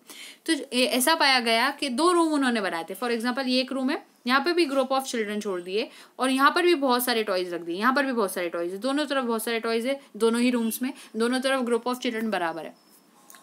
तो ऐसा पाया गया कि 2 रूम उन्होंने बनाए थे. फॉर एग्जांपल ये एक रूम है, यहाँ पे भी ग्रुप ऑफ चिल्ड्रन छोड़ दिए और यहाँ पर भी बहुत सारे टॉयज रख दिए, यहाँ पर भी बहुत सारे टॉयज है, दोनों तरफ बहुत सारे टॉयज है, दोनों ही रूम्स में दोनों तरफ ग्रुप ऑफ चिल्ड्रन बराबर है.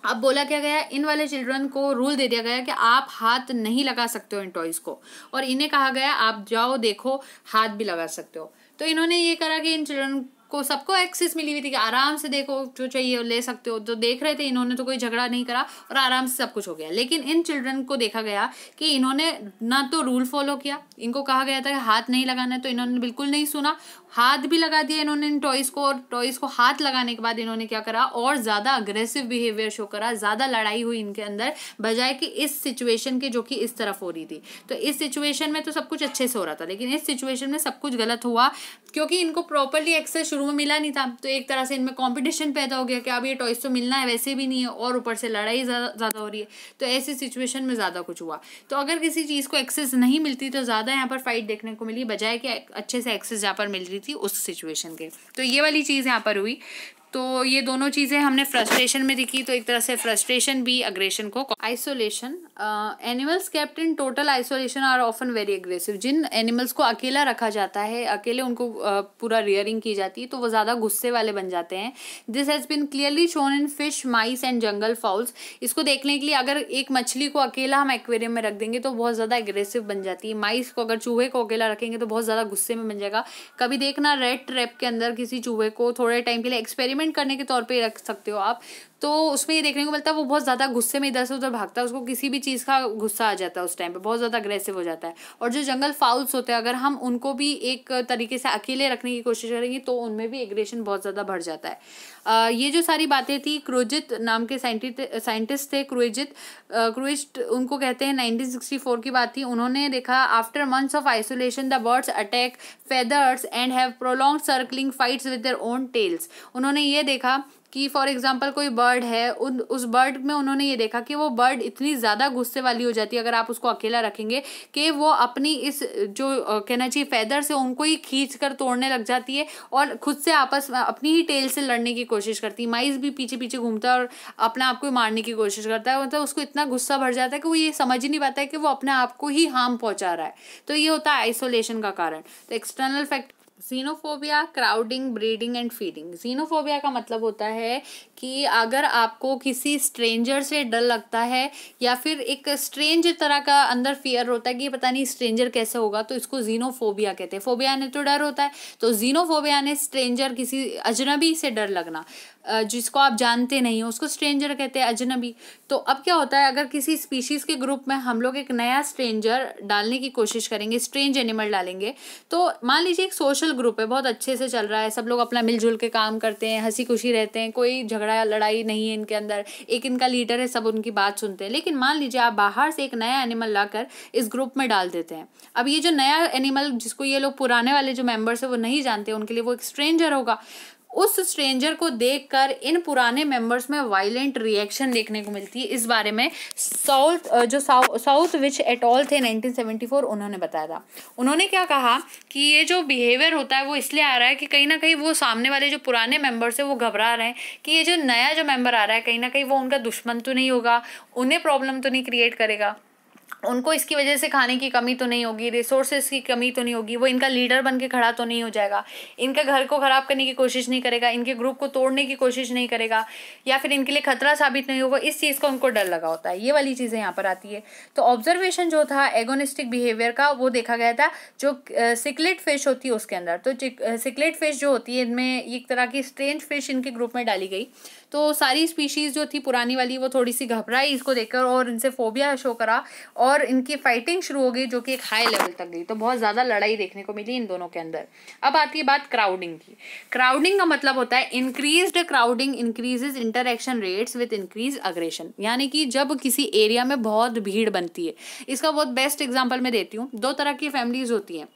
अब बोला क्या गया, इन वाले चिल्ड्रन को रूल दे दिया गया कि आप हाथ नहीं लगा सकते हो इन टॉयज को, और इन्हें कहा गया आप जाओ देखो हाथ भी लगा सकते हो. तो इन्होंने ये करा कि इन चिल्ड्रन को सबको एक्सेस मिली हुई थी कि आराम से देखो जो चाहिए ले सकते हो. तो देख रहे थे, इन्होंने तो कोई झगड़ा नहीं करा और आराम से सब कुछ हो गया. लेकिन इन चिल्ड्रन को देखा गया कि इन्होंने ना तो रूल फॉलो किया, इनको कहा गया था कि हाथ नहीं लगाना है तो इन्होंने बिल्कुल नहीं सुना, हाथ भी लगा दिया इन्होंने इन टॉयज को, और टॉयज को हाथ लगाने के बाद इन्होंने क्या करा और ज़्यादा अग्रेसिव बिहेवियर शो करा, ज़्यादा लड़ाई हुई इनके अंदर, बजाय कि इस सिचुएशन के जो कि इस तरफ हो रही थी. तो इस सिचुएशन में तो सब कुछ अच्छे से हो रहा था, लेकिन इस सिचुएशन में सब कुछ गलत हुआ क्योंकि इनको प्रॉपरली एक्सेस शुरू में मिला नहीं था. तो एक तरह से इनमें कॉम्पिटिशन पैदा हो गया कि अब ये टॉयज तो मिलना है, वैसे भी नहीं है, और ऊपर से लड़ाई ज़्यादा हो रही है. तो ऐसी सिचुएशन में ज़्यादा कुछ हुआ. तो अगर किसी चीज़ को एक्सेस नहीं मिलती तो ज़्यादा यहाँ पर फाइट देखने को मिली, बजाय कि अच्छे से एक्सेस जहाँ पर मिल रही थी उस सिचुएशन के. तो ये वाली चीज़ यहाँ पर हुई. तो ये दोनों चीज़ें हमने फ्रस्ट्रेशन में दिखी. तो एक तरह से फ्रस्ट्रेशन भी अग्रेशन को. Isolation. Animals kept in total isolation are often very aggressive. जिन एनिमल्स को अकेला रखा जाता है, अकेले उनको पूरा रियरिंग की जाती है, तो वो ज़्यादा गुस्से वाले बन जाते हैं. This has been clearly shown in fish, mice and jungle fowls. इसको देखने के लिए अगर एक मछली को अकेला हम एक्वेरियम में रख देंगे तो बहुत ज़्यादा एग्रेसिव बन जाती है. माइस को, अगर चूहे को अकेला रखेंगे तो बहुत ज़्यादा गुस्से में बन जाएगा. कभी देखना रेड ट्रैप के अंदर किसी चूहे को थोड़े टाइम के लिए एक्सपेरिमेंट करने के तौर पे रख सकते हो आप, तो उसमें ये देखने को मिलता है वो बहुत ज़्यादा गुस्से में इधर से उधर भागता है, उसको किसी भी चीज़ का गुस्सा आ जाता है, उस टाइम पे बहुत ज़्यादा अग्रेसिव हो जाता है. और जो जंगल फाउल्स होते हैं, अगर हम उनको भी एक तरीके से अकेले रखने की कोशिश करेंगे तो उनमें भी एग्रेशन बहुत ज़्यादा बढ़ जाता है. ये जो सारी बातें थी, क्रूइजिट नाम के साइंटिस्ट थे, क्रूइजिट उनको कहते हैं, 1964 की बात थी. उन्होंने देखा after months of isolation the birds attack feathers and have prolonged circling fights with their own tails. उन्होंने ये देखा कि फॉर एग्जांपल कोई बर्ड है, उस बर्ड में उन्होंने ये देखा कि वो बर्ड इतनी ज़्यादा गुस्से वाली हो जाती है अगर आप उसको अकेला रखेंगे कि वो अपनी इस जो कहना चाहिए फैदर से उनको ही खींच कर तोड़ने लग जाती है और खुद से आपस में अपनी ही टेल से लड़ने की कोशिश करती है. माइस भी पीछे पीछे घूमता है और अपने आप को मारने की कोशिश करता है. मतलब उसको इतना गुस्सा भर जाता है कि वो ये समझ ही नहीं पाता है कि वो अपने आप को ही हार्म पहुँचा रहा है. तो ये होता है आइसोलेशन का कारण. तो external factor xenophobia, crowding, breeding and feeding. Xenophobia का मतलब होता है कि अगर आपको किसी स्ट्रेंजर से डर लगता है या फिर एक स्ट्रेंज तरह का अंदर फियर होता है कि पता नहीं स्ट्रेंजर कैसे होगा, तो इसको जीनोफोबिया कहते हैं। फोबिया ने तो डर होता है, तो जीनोफोबिया ने स्ट्रेंजर, किसी अजनबी से डर लगना, जिसको आप जानते नहीं हो उसको स्ट्रेंजर कहते हैं, अजनबी। तो अब क्या होता है, अगर किसी स्पीशीज के ग्रुप में हम लोग एक नया स्ट्रेंजर डालने की कोशिश करेंगे, स्ट्रेंज एनिमल डालेंगे, तो मान लीजिए एक सोशल ग्रुप है, बहुत अच्छे से चल रहा है, सब लोग अपना मिलजुल के काम करते हैं, हंसी खुशी रहते हैं, कोई झगड़ा या लड़ाई नहीं है इनके अंदर, एक इनका लीडर है, सब उनकी बात सुनते हैं। लेकिन मान लीजिए आप बाहर से एक नया एनिमल लाकर इस ग्रुप में डाल देते हैं। अब ये जो नया एनिमल, जिसको ये लोग पुराने वाले जो मेंबर्स है वो नहीं जानते, उनके लिए वो एक स्ट्रेंजर होगा। उस स्ट्रेंजर को देखकर इन पुराने मेंबर्स में वायलेंट रिएक्शन देखने को मिलती है। इस बारे में साउथविच एट ऑल थे 1974, उन्होंने बताया था। उन्होंने क्या कहा कि ये जो बिहेवियर होता है वो इसलिए आ रहा है कि कहीं ना कहीं वो सामने वाले जो पुराने मेंबर्स है वो घबरा रहे हैं कि ये जो नया जो मेंबर आ रहा है कहीं ना कहीं वो उनका दुश्मन तो नहीं होगा, उन्हें प्रॉब्लम तो नहीं क्रिएट करेगा, उनको इसकी वजह से खाने की कमी तो नहीं होगी, रिसोर्सेज की कमी तो नहीं होगी, वो इनका लीडर बन के खड़ा तो नहीं हो जाएगा, इनके घर को ख़राब करने की कोशिश नहीं करेगा, इनके ग्रुप को तोड़ने की कोशिश नहीं करेगा, या फिर इनके लिए खतरा साबित नहीं होगा। इस चीज़ का उनको डर लगा होता है। ये वाली चीज़ें यहाँ पर आती है। तो ऑब्जर्वेशन जो था एगोनिस्टिक बिहेवियर का, वो देखा गया था जो सिकलेट फिश होती है उसके अंदर। तो सिकलेट फिश जो होती है, इनमें एक तरह की स्ट्रेंज फिश इनके ग्रुप में डाली गई, तो सारी स्पीशीज़ जो थी पुरानी वाली वो थोड़ी सी घबराई इसको देखकर और इनसे फोबिया शो करा और इनकी फाइटिंग शुरू हो गई, जो कि एक हाई लेवल तक गई। तो बहुत ज़्यादा लड़ाई देखने को मिली इन दोनों के अंदर। अब आती है बात क्राउडिंग की। क्राउडिंग का मतलब होता है increased crowding increases interaction rates with increase aggression, यानी कि जब किसी एरिया में बहुत भीड़ बनती है। इसका बहुत बेस्ट एग्जाम्पल मैं देती हूँ। दो तरह की फैमिलीज होती हैं,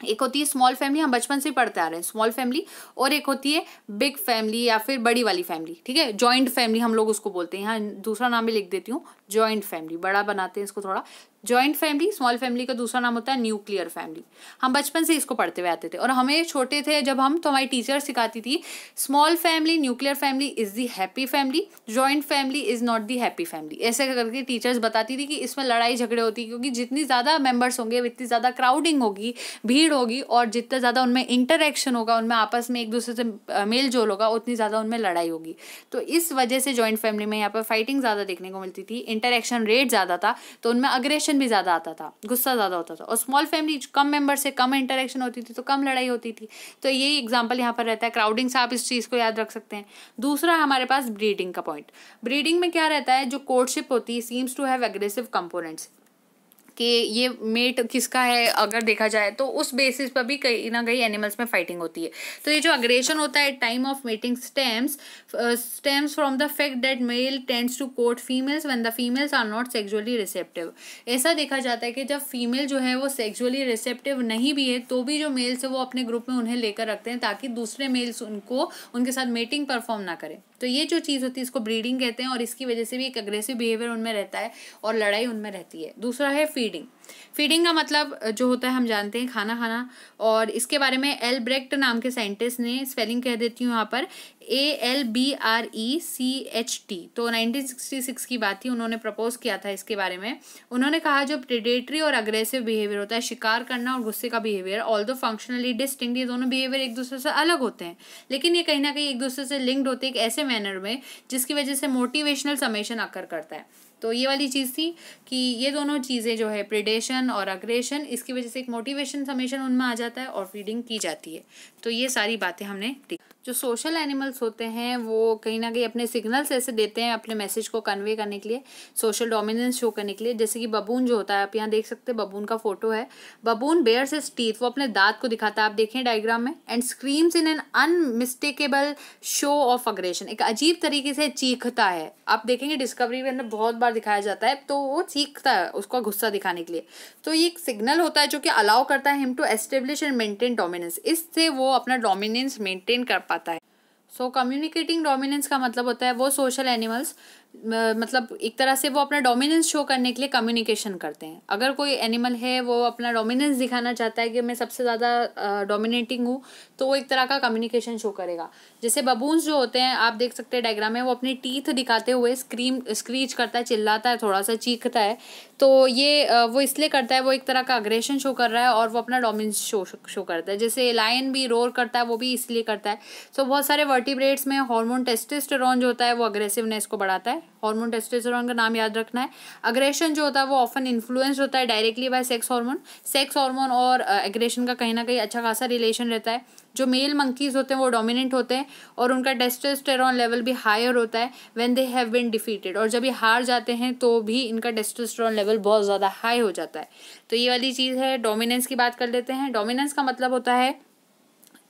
एक होती है स्मॉल फैमिली, हम बचपन से पढ़ते आ रहे हैं स्मॉल फैमिली, और एक होती है बिग फैमिली या फिर बड़ी वाली फैमिली, ठीक है, जॉइंट फैमिली हम लोग उसको बोलते हैं। यहाँ दूसरा नाम भी लिख देती हूँ, जॉइंट फैमिली, बड़ा बनाते हैं इसको थोड़ा। जॉइंट फैमिली, स्मॉल फैमिली का दूसरा नाम होता है न्यूक्लियर फैमिली। हम बचपन से इसको पढ़ते हुए आते थे, और हमें छोटे थे जब हम, तो हमारी टीचर सिखाती थी small family, nuclear family is the happy family, joint family is not the happy family. ऐसे करके टीचर्स बताती थी कि इसमें लड़ाई झगड़े होती है, क्योंकि जितनी ज़्यादा मेंबर्स होंगे उतनी ज़्यादा क्राउडिंग होगी, भीड़ होगी, और जितना ज़्यादा उनमें इंटरेक्शन होगा, उनमें आपस में एक दूसरे से मेल जोल होगा, उतनी ज़्यादा उनमें लड़ाई होगी। तो इस वजह से जॉइंट फैमिली में यहाँ पर फाइटिंग ज़्यादा देखने को मिलती थी, इंटरेक्शन रेट ज़्यादा था, तो उनमें अग्रेशन भी ज़्यादा आता था, गुस्सा ज़्यादा होता था। और स्मॉल फैमिली, कम मेंबर से कम इंटरेक्शन होती थी, तो कम लड़ाई होती थी। तो यही एग्जांपल यहाँ पर रहता है क्राउडिंग से, आप इस चीज़ को याद रख सकते हैं। दूसरा हमारे पास ब्रीडिंग का पॉइंट। ब्रीडिंग में क्या रहता है, जो कोर्टशिप होती है seems to have aggressive components, कि ये मेट किसका है अगर देखा जाए तो उस बेसिस पर भी कहीं ना कहीं एनिमल्स में फाइटिंग होती है। तो ये जो अग्रेशन होता है time of mating stems from the fact that male tends to court females when the females are not sexually receptive. ऐसा देखा जाता है कि जब फीमेल जो है वो सेक्सुअली रिसेप्टिव नहीं भी है, तो भी जो मेल्स है वो अपने ग्रुप में उन्हें लेकर रखते हैं, ताकि दूसरे मेल्स उनके साथ मेटिंग परफॉर्म ना करें। तो ये जो चीज़ होती है इसको ब्रीडिंग कहते हैं, और इसकी वजह से भी एक अग्रेसिव बिहेवियर उनमें रहता है और लड़ाई उनमें रहती है। दूसरा है फीडिंग। फीडिंग का मतलब जो होता है हम जानते हैं खाना खाना, और इसके बारे में एल्ब्रेक्ट नाम के साइंटिस्ट ने, स्पेलिंग कह देती हूँ यहाँ पर, ALBRECHT, तो 1966 की बात थी, उन्होंने प्रपोज किया था इसके बारे में। उन्होंने कहा जो प्रेडेटरी और अग्रेसिव बिहेवियर होता है, शिकार करना और गुस्से का बिहेवियर, ऑल्दो फंक्शनली डिस्टिंक्ट, ये दोनों बिहेवियर एक दूसरे से अलग होते हैं, लेकिन ये कहीं ना कहीं एक दूसरे से लिंक्ड होते हैं एक ऐसे मैनर में जिसकी वजह से मोटिवेशनल समेशन अकर करता है। तो ये वाली चीज़ थी कि ये दोनों चीज़ें जो है प्रेडेशन और अग्रेशन, इसकी वजह से एक मोटिवेशन समेशन उनमें आ जाता है और फीडिंग की जाती है। तो ये सारी बातें हमने जो सोशल एनिमल्स होते हैं वो कहीं ना कहीं अपने सिग्नल्स ऐसे देते हैं अपने मैसेज को कन्वे करने के लिए, सोशल डोमिनेंस शो करने के लिए। जैसे कि बबून जो होता है, आप यहाँ देख सकते हैं बबून का फोटो है। बबून बेयर्स हिज टीथ, वो अपने दांत को दिखाता है, आप देखें डायग्राम में, and screams in an unmistakable show of aggression, एक अजीब तरीके से चीखता है। आप देखेंगे डिस्कवरी के अंदर बहुत बार दिखाया जाता है, तो वो चीखता है उसका गुस्सा दिखाने के लिए। तो ये एक सिग्नल होता है जो कि अलाउ करता है him to establish and maintain dominance, इससे वो अपना डोमिनेंस मेंटेन कर पाता है। सो कम्युनिकेटिंग डोमिनेंस का मतलब होता है वो सोशल एनिमल्स मतलब एक तरह से वो अपना डोमिनेंस शो करने के लिए कम्युनिकेशन करते हैं। अगर कोई एनिमल है वो अपना डोमिनेंस दिखाना चाहता है कि मैं सबसे ज़्यादा डोमिनेटिंग हूँ, तो वो एक तरह का कम्युनिकेशन शो करेगा। जैसे बबून्स जो होते हैं, आप देख सकते हैं डायग्राम में, वो अपनी टीथ दिखाते हुए स्क्रीच करता है, चिल्लाता है, थोड़ा सा चीखता है। तो ये वो इसलिए करता है, वो एक तरह का अग्रेशन शो कर रहा है और वो अपना डोमिनेंस शो करता है। जैसे लायन भी रोर करता है, वो भी इसलिए करता है। तो बहुत सारे वर्टिब्रेट्स में हार्मोन टेस्टोस्टेरोन जो होता है वो अग्रेसिवनेस को बढ़ाता है। हार्मोन टेस्टोस्टेरोन का नाम याद रखना है। अग्रेशन जो होता है वो ऑफन इन्फ्लुएंस होता है डायरेक्टली बाय सेक्स हार्मोन और एग्रेशन का कहीं ना कहीं अच्छा खासा रिलेशन रहता है। जो मेल मंकीज होते हैं वो डोमिनेंट होते हैं और उनका टेस्टोस्टेरोन लेवल भी हायर होता है when they have been defeated, और जब ये हार जाते हैं तो भी इनका टेस्टोस्टेरोन लेवल बहुत ज़्यादा हाई हो जाता है। तो ये वाली चीज़ है। डोमिनेंस की बात कर लेते हैं। डोमिनेंस का मतलब होता है,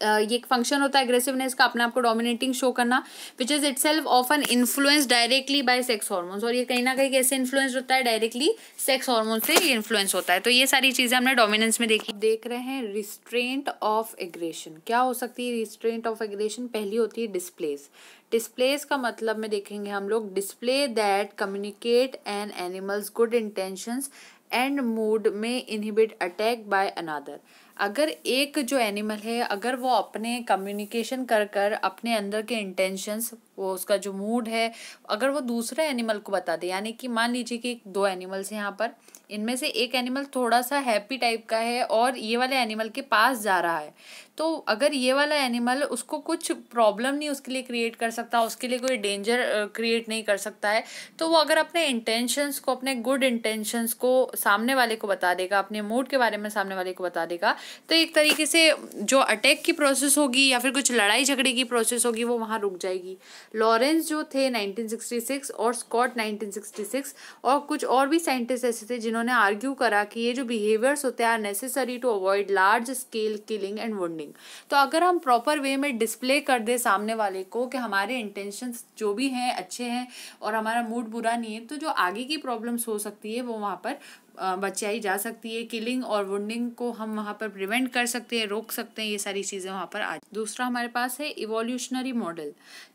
ये एक फंक्शन होता है एग्रेसिवनेस का, अपने आप को डोमिनेटिंग शो करना, which is itself often influence directly by sex hormones. और ये कहीं ना कहीं कैसे इन्फ्लुएंस होता है, डायरेक्टली सेक्स हार्मोन से ये इन्फ्लुएंस होता है। तो ये सारी चीजें हमने डोमिनेंस में देखी। देख रहे हैं रिस्ट्रेंट ऑफ एग्रेशन। क्या हो सकती है रिस्ट्रेंट ऑफ एग्रेशन? पहली होती है डिस्प्लेस। डिस्प्लेस का मतलब में देखेंगे हम लोग, display that communicate an animals good intentions and mood में इनहिबिट अटैक बाय अनदर। अगर एक जो एनिमल है, अगर वो अपने कम्युनिकेशन कर कर अपने अंदर के इंटेंशंस, वो उसका जो मूड है, अगर वो दूसरे एनिमल को बता दे, यानी कि मान लीजिए कि दो एनिमल्स हैं यहाँ पर, इनमें से एक एनिमल थोड़ा सा हैप्पी टाइप का है और ये वाले एनिमल के पास जा रहा है, तो अगर ये वाला एनिमल उसको कुछ प्रॉब्लम नहीं उसके लिए क्रिएट कर सकता, उसके लिए कोई डेंजर क्रिएट नहीं कर सकता है, तो वो अगर अपने इंटेंशंस को, अपने गुड इंटेंशंस को सामने वाले को बता देगा, अपने मूड के बारे में सामने वाले को बता देगा, तो एक तरीके से जो अटैक की प्रोसेस होगी या फिर कुछ लड़ाई झगड़े की प्रोसेस होगी वो वहाँ रुक जाएगी। लॉरेंस जो थे 1966 और स्कॉट 1966 और कुछ और भी साइंटिस्ट ऐसे थे जिन्होंने आर्ग्यू करा कि ये जो बिहेवियर्स होते हैं are necessary to avoid large scale killing and wounding. तो अगर हम प्रॉपर वे में डिस्प्ले कर दे सामने वाले को कि हमारे इंटेंशंस जो भी हैं अच्छे हैं और हमारा मूड बुरा नहीं है, तो जो आगे की प्रॉब्लम्स हो सकती है वो वहाँ पर बचाई जा सकती है। किलिंग और वुंडिंग को हम वहाँ पर प्रिवेंट कर सकते हैं, रोक सकते हैं, ये सारी चीज़ें वहाँ पर आ। दूसरा हमारे पास है इवोल्यूशनरी मॉडल।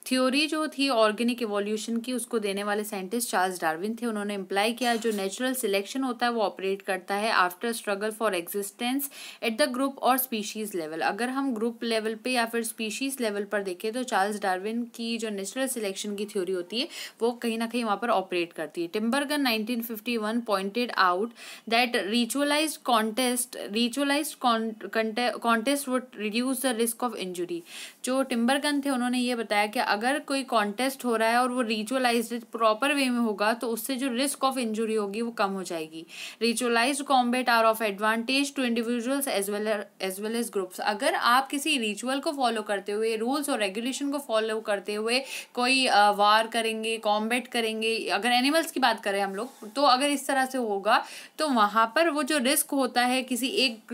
थ्योरी जो थी ऑर्गेनिक इवोल्यूशन की, उसको देने वाले साइंटिस्ट चार्ल्स डार्विन थे। उन्होंने इम्प्लाई किया जो नेचुरल सिलेक्शन होता है वो ऑपरेट करता है after struggle for existence at the group और स्पीशीज लेवल। अगर हम ग्रुप लेवल पे या फिर स्पीशीज लेवल पर देखें तो चार्ल्स डार्विन की जो नेचुरल सिलेक्शन की थ्योरी होती है वो कहीं ना कहीं वहाँ पर ऑपरेट करती है। टिम्बरगन 1951 pointed out that ritualized contest would reduce the risk of injury। जो टिम्बरगन थे उन्होंने ये बताया कि अगर कोई कॉन्टेस्ट हो रहा है और वो रिचुअलाइज्ड प्रॉपर वे में होगा तो उससे जो रिस्क ऑफ इंजुरी होगी वो कम हो जाएगी। Ritualised combat are of advantage to individuals as well as groups. अगर आप किसी रिचुअल को फॉलो करते हुए, रूल्स और रेगुलेशन को फॉलो करते हुए कोई वार करेंगे, कॉम्बैट करेंगे, अगर एनिमल्स की बात करें हम लोग, तो अगर इस तरह से होगा तो वहाँ पर वो जो रिस्क होता है किसी एक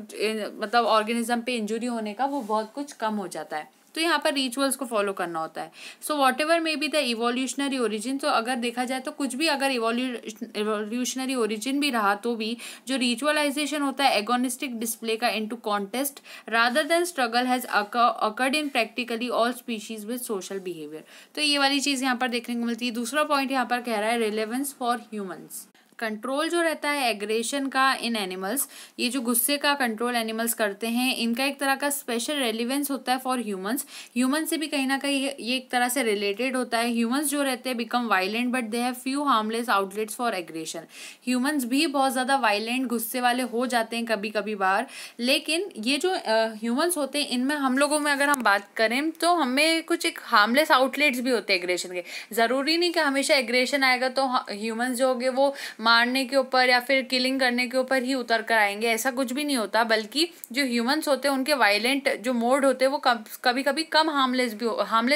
मतलब ऑर्गेनिज्म पे इंजुरी होने का, वो बहुत कुछ कम हो जाता है। तो यहाँ पर रिचुअल्स को फॉलो करना होता है। So what ever may be the evolutionary origin, तो अगर देखा जाए तो कुछ भी अगर इवोल्यूशनरी ओरिजिन भी रहा तो भी जो रिचुअलाइजेशन होता है एगोनिस्टिक डिस्प्ले का into contest rather than struggle has occurred in practically all species with social behaviour. तो ये वाली चीज़ यहाँ पर देखने को मिलती है। दूसरा पॉइंट यहाँ पर कह रहा है रिलेवेंस फॉर ह्यूमन्स। कंट्रोल जो रहता है एग्रेशन का इन एनिमल्स, ये जो गुस्से का कंट्रोल एनिमल्स करते हैं, इनका एक तरह का स्पेशल रेलिवेंस होता है फॉर ह्यूमंस। ह्यूमंस से भी कहीं ना कहीं ये एक तरह से रिलेटेड होता है। ह्यूमंस जो रहते हैं become violent but they have few harmless outlets for aggression. Humans भी बहुत ज़्यादा वायलेंट, गुस्से वाले हो जाते हैं कभी कभी बार, लेकिन ये जो ह्यूमंस होते हैं इनमें हम लोगों में अगर हम बात करें तो हमें कुछ एक हार्मलेस आउटलेट्स भी होते हैं एग्रेशन के। ज़रूरी नहीं कि हमेशा एग्रेशन आएगा तो ह्यूमंस जो होंगे वो मारने के ऊपर या फिर किलिंग करने के ऊपर ही उतर कर आएंगे, ऐसा कुछ भी नहीं होता। बल्कि जो ह्यूमंस होते हैं उनके वायलेंट जो मोड होते हैं वो कभी कभी कम हार्मलेस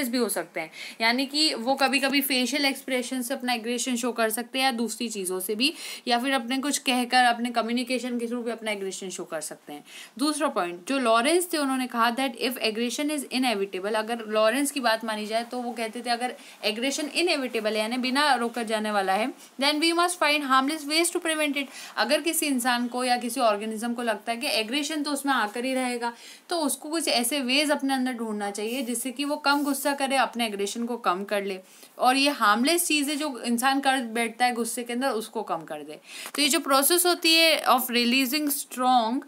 भी हो सकते हैं। यानी कि वो कभी कभी फेशियल एक्सप्रेशन से अपना एग्रेशन शो कर सकते हैं या दूसरी चीज़ों से भी, या फिर अपने कुछ कहकर अपने कम्युनिकेशन के थ्रू भी अपना एग्रेशन शो कर सकते हैं। दूसरा पॉइंट जो लॉरेंस थे उन्होंने कहा that if aggression is inevitable, अगर लॉरेंस की बात मानी जाए तो वो कहते थे अगर एग्रेशन इनएविटेबल है यानी बिना रोका जाने वाला है, then we must find harmless ways to prevent it. अगर किसी इंसान को या किसी ऑर्गेनिज्म को लगता है कि एग्रेशन तो उसमें आकर ही रहेगा, तो उसको कुछ ऐसे वेज अपने अंदर ढूंढना चाहिए जिससे कि वो कम गुस्सा करे, अपने एग्रेशन को कम कर ले, और ये हार्मलेस चीज़ें जो इंसान कर बैठता है गुस्से के अंदर उसको कम कर दे। तो ये जो प्रोसेस होती है ऑफ रिलीजिंग स्ट्रॉन्ग,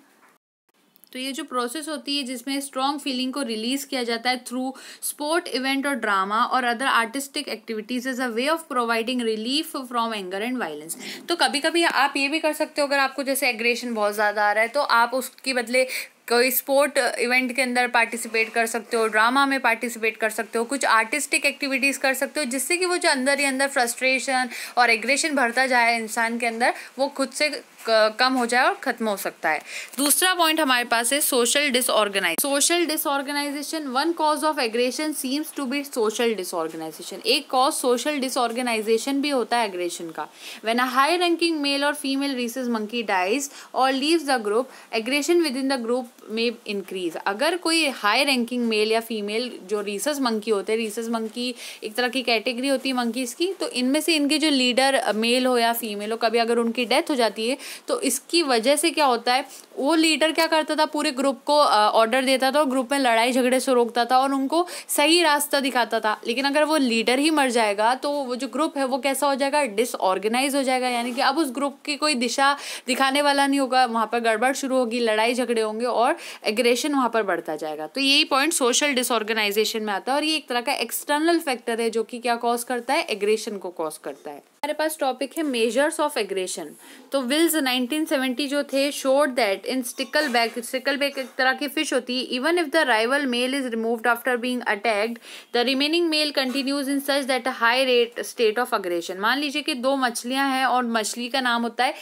तो ये जो प्रोसेस होती है जिसमें स्ट्रॉन्ग फीलिंग को रिलीज किया जाता है थ्रू स्पोर्ट इवेंट और ड्रामा और other artistic activities as a way of providing relief from anger and violence. तो कभी कभी आप ये भी कर सकते हो, अगर आपको जैसे एग्रेशन बहुत ज़्यादा आ रहा है तो आप उसके बदले कोई स्पोर्ट इवेंट के अंदर पार्टिसिपेट कर सकते हो, ड्रामा में पार्टिसिपेट कर सकते हो, कुछ आर्टिस्टिक एक्टिविटीज़ कर सकते हो, जिससे कि वो जो अंदर ही अंदर फ्रस्ट्रेशन और एग्रेशन भरता जाए इंसान के अंदर, वो खुद से कम हो जाए और ख़त्म हो सकता है। दूसरा पॉइंट हमारे पास है social disorganisation. One cause of aggression seems to be social disorganisation. एक कॉज सोशल डिसऑर्गेनाइजेशन भी होता है एग्रेशन का। When a high ranking male और फीमेल रीसस मंकी डाइज और leaves the group, aggression within the group में increase. अगर कोई हाई रैंकिंग मेल या फीमेल जो रीसस मंकी होते हैं, रीसस मंकी एक तरह की कैटेगरी होती है मंकीज की, तो इनमें से इनके जो लीडर मेल हो या फीमेल हो, कभी अगर उनकी डेथ हो जाती है तो इसकी वजह से क्या होता है, वो लीडर क्या करता था, पूरे ग्रुप को ऑर्डर देता था और ग्रुप में लड़ाई झगड़े से रोकता था और उनको सही रास्ता दिखाता था। लेकिन अगर वो लीडर ही मर जाएगा तो वो जो ग्रुप है वो कैसा हो जाएगा, डिसऑर्गेनाइज हो जाएगा। यानी कि अब उस ग्रुप की कोई दिशा दिखाने वाला नहीं होगा, वहाँ पर गड़बड़ शुरू होगी, लड़ाई झगड़े होंगे और एग्रेशन वहाँ पर बढ़ता जाएगा। तो यही पॉइंट सोशल डिसऑर्गेनाइजेशन में आता है और ये एक तरह का एक्सटर्नल फैक्टर है जो कि क्या कॉज करता है, एग्रेशन को कॉज करता है। हमारे पास टॉपिक है मेजर्स ऑफ एग्रेशन। तो विल्स 1970 जो थे शोड दैट इन स्टिकलबैक एक तरह की फिश होती है, even if the rival male is removed after being attacked, the remaining male continues in such that a high rate state of aggression. मान लीजिए कि दो मछलियां हैं और मछली का नाम होता है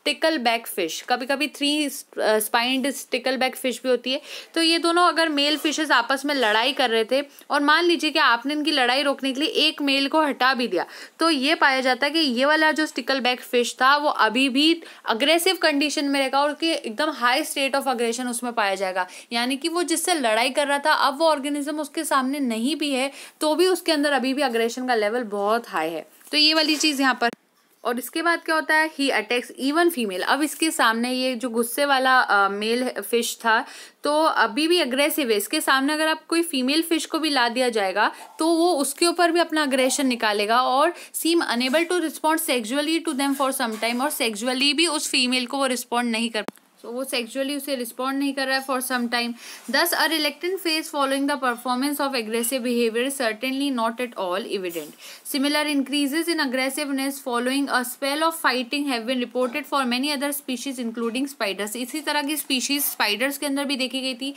स्टिकलबैक फिश, कभी कभी 3 स्पाइंड स्टिकलबैक फिश भी होती है। तो ये दोनों अगर मेल फिशेस आपस में लड़ाई कर रहे थे और मान लीजिए कि आपने इनकी लड़ाई रोकने के लिए एक मेल को हटा भी दिया, तो ये पाया जाता है कि ये वाला जो स्टिकलबैक फिश था वो अभी भी अग्रेसिव कंडीशन में रहेगा और कि एकदम हाई स्टेट ऑफ अग्रेशन उसमें पाया जाएगा। यानी कि वो जिससे लड़ाई कर रहा था, अब वो ऑर्गेनिज्म उसके सामने नहीं भी है तो भी उसके अंदर अभी भी अग्रेशन का लेवल बहुत हाई है। तो ये वाली चीज़ यहाँ पर। और इसके बाद क्या होता है, ही अटैक्स इवन फीमेल। अब इसके सामने ये जो गुस्से वाला मेल फिश था तो अभी भी अग्रेसिव है, इसके सामने अगर आप कोई फीमेल फिश को भी ला दिया जाएगा तो वो उसके ऊपर भी अपना अग्रेशन निकालेगा और seem unable to respond sexually to them for some time, और सेक्सुअली भी उस फीमेल को वो रिस्पॉन्ड नहीं कर, वो सेक्सुअली उसे रिस्पॉन्ड नहीं कर रहा है for some time. Thus a reluctant phase following the performance of aggressive behaviour certainly not at all evident. Similar increases in aggressiveness following a spell of fighting have been reported for many other species including spiders. इसी तरह की species spiders के अंदर भी देखी गई थी,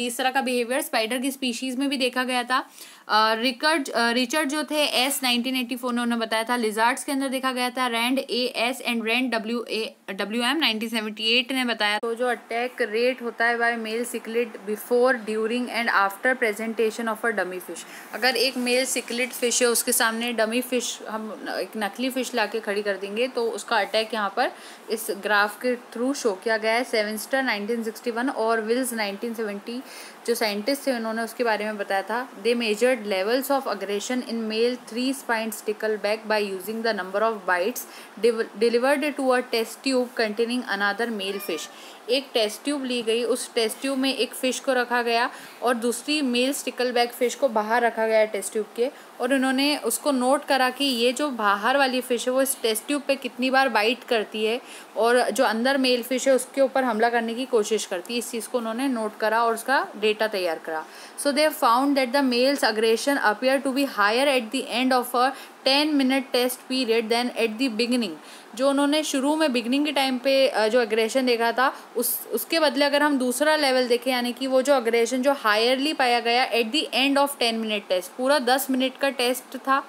इस तरह का बिहेवियर स्पाइडर की स्पीशीज में भी देखा गया था। रिचर्ड जो थे एस 1984 ने उन्होंने बताया था। लिजार्ड्स के अंदर देखा गया था Rand A S and Rand W M 1978 ने बताया। तो जो अटैक रेट होता है by male cichlid before, during and after presentation of a dummy fish. अगर एक मेल सिक्लिड फिश है उसके सामने डमी फिश, हम एक नकली फिश लाके खड़ी कर देंगे तो उसका अटैक यहाँ पर इस ग्राफ के थ्रू शो किया गया है। सेवेंस्टर 1961 और विल्स 1970 जो साइंटिस्ट थे उन्होंने उसके बारे में बताया था। They measured levels of aggression in male 3 spined stickleback by using the number of bites delivered to a test tube containing another male fish. एक टेस्ट ट्यूब ली गई, उस टेस्ट ट्यूब में एक फ़िश को रखा गया और दूसरी मेल स्टिकलबैक फ़िश को बाहर रखा गया टेस्ट ट्यूब के, और उन्होंने उसको नोट करा कि ये जो बाहर वाली फ़िश है वो इस टेस्ट ट्यूब पे कितनी बार बाइट करती है और जो अंदर मेल फ़िश है उसके ऊपर हमला करने की कोशिश करती है। इस चीज़ को उन्होंने नोट करा और उसका डेटा तैयार करा। So they found that the males aggression appear to be higher at the end of a 10 minute test period then at the beginning. जो उन्होंने शुरू में बिगिनिंग के टाइम पे जो अग्रेशन देखा था उसके बदले अगर हम दूसरा लेवल देखें, यानी कि वो जो अग्रेशन जो हायरली पाया गया at the end of 10 minute test, पूरा 10 मिनट का टेस्ट था,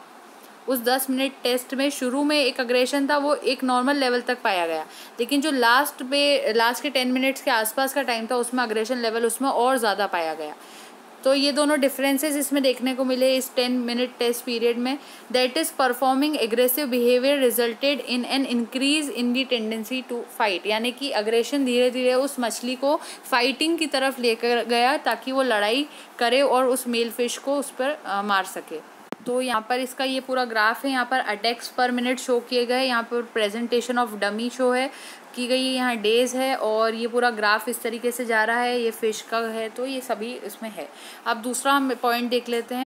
उस 10 मिनट टेस्ट में शुरू में एक अग्रेशन था वो एक नॉर्मल लेवल तक पाया गया, लेकिन जो लास्ट के 10 मिनट्स के आसपास का टाइम था उसमें अग्रेशन लेवल उसमें और ज़्यादा पाया गया। तो ये दोनों डिफरेंसेस इसमें देखने को मिले इस 10 मिनट टेस्ट पीरियड में। That is performing aggressive behaviour resulted in an increase in the tendency to fight, यानी कि अग्रेशन धीरे धीरे उस मछली को फाइटिंग की तरफ लेकर गया ताकि वो लड़ाई करे और उस मेल फिश को उस पर मार सके। तो यहाँ पर इसका ये पूरा ग्राफ है, यहाँ पर अटैक्स पर मिनट शो किए गए, यहाँ पर प्रेजेंटेशन ऑफ डमी शो है की गई, यहाँ डेज है और ये पूरा ग्राफ इस तरीके से जा रहा है। ये फिश का है तो ये सभी इसमें है। अब दूसरा हम पॉइंट देख लेते हैं।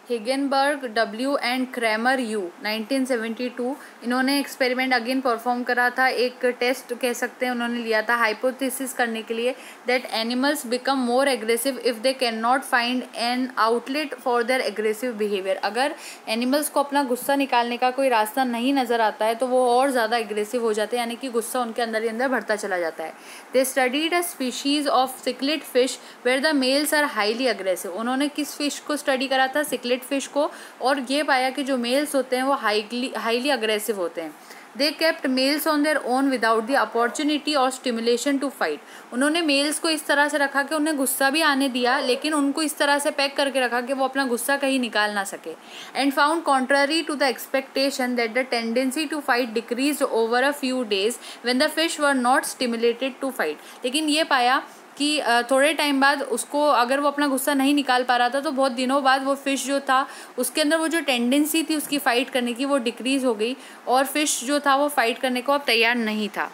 हिगनबर्ग डब्ल्यू एंड क्रैमर यू 1972, इन्होंने एक्सपेरिमेंट अगेन परफॉर्म करा था, एक टेस्ट कह सकते हैं उन्होंने लिया था हाइपोथेसिस करने के लिए that animals become more aggressive if they can not find an outlet for their aggressive behaviour. अगर एनिमल्स को अपना गुस्सा निकालने का कोई रास्ता नहीं नज़र आता है तो वो और ज़्यादा एग्रेसिव हो जाते हैं, यानी कि गुस्सा उनके अंदर ही अंदर बढ़ता चला जाता है। They studied a species of cichlid fish where the males are highly aggressive. उन्होंने किस फिश को स्टडी करा था? सिक्लेट फिश को, और ये पाया कि जो मेल्स होते हैं वो हाईली अग्रेसिव होते हैं। They kept males on their own without the opportunity और स्टिमुलेशन टू फाइट। उन्होंने मेल्स को इस तरह से रखा कि उन्हें गुस्सा भी आने दिया, लेकिन उनको इस तरह से पैक करके रखा कि वो अपना गुस्सा कहीं निकाल ना सके। And found contrary to the expectation that the tendency to fight decrease over a few days when the fish were not stimulated to fight. लेकिन ये पाया कि थोड़े टाइम बाद उसको, अगर वो अपना गुस्सा नहीं निकाल पा रहा था तो बहुत दिनों बाद वो फ़िश जो था उसके अंदर वो जो टेंडेंसी थी उसकी फ़ाइट करने की वो डिक्रीज़ हो गई और फिश जो था वो फ़ाइट करने को अब तैयार नहीं था।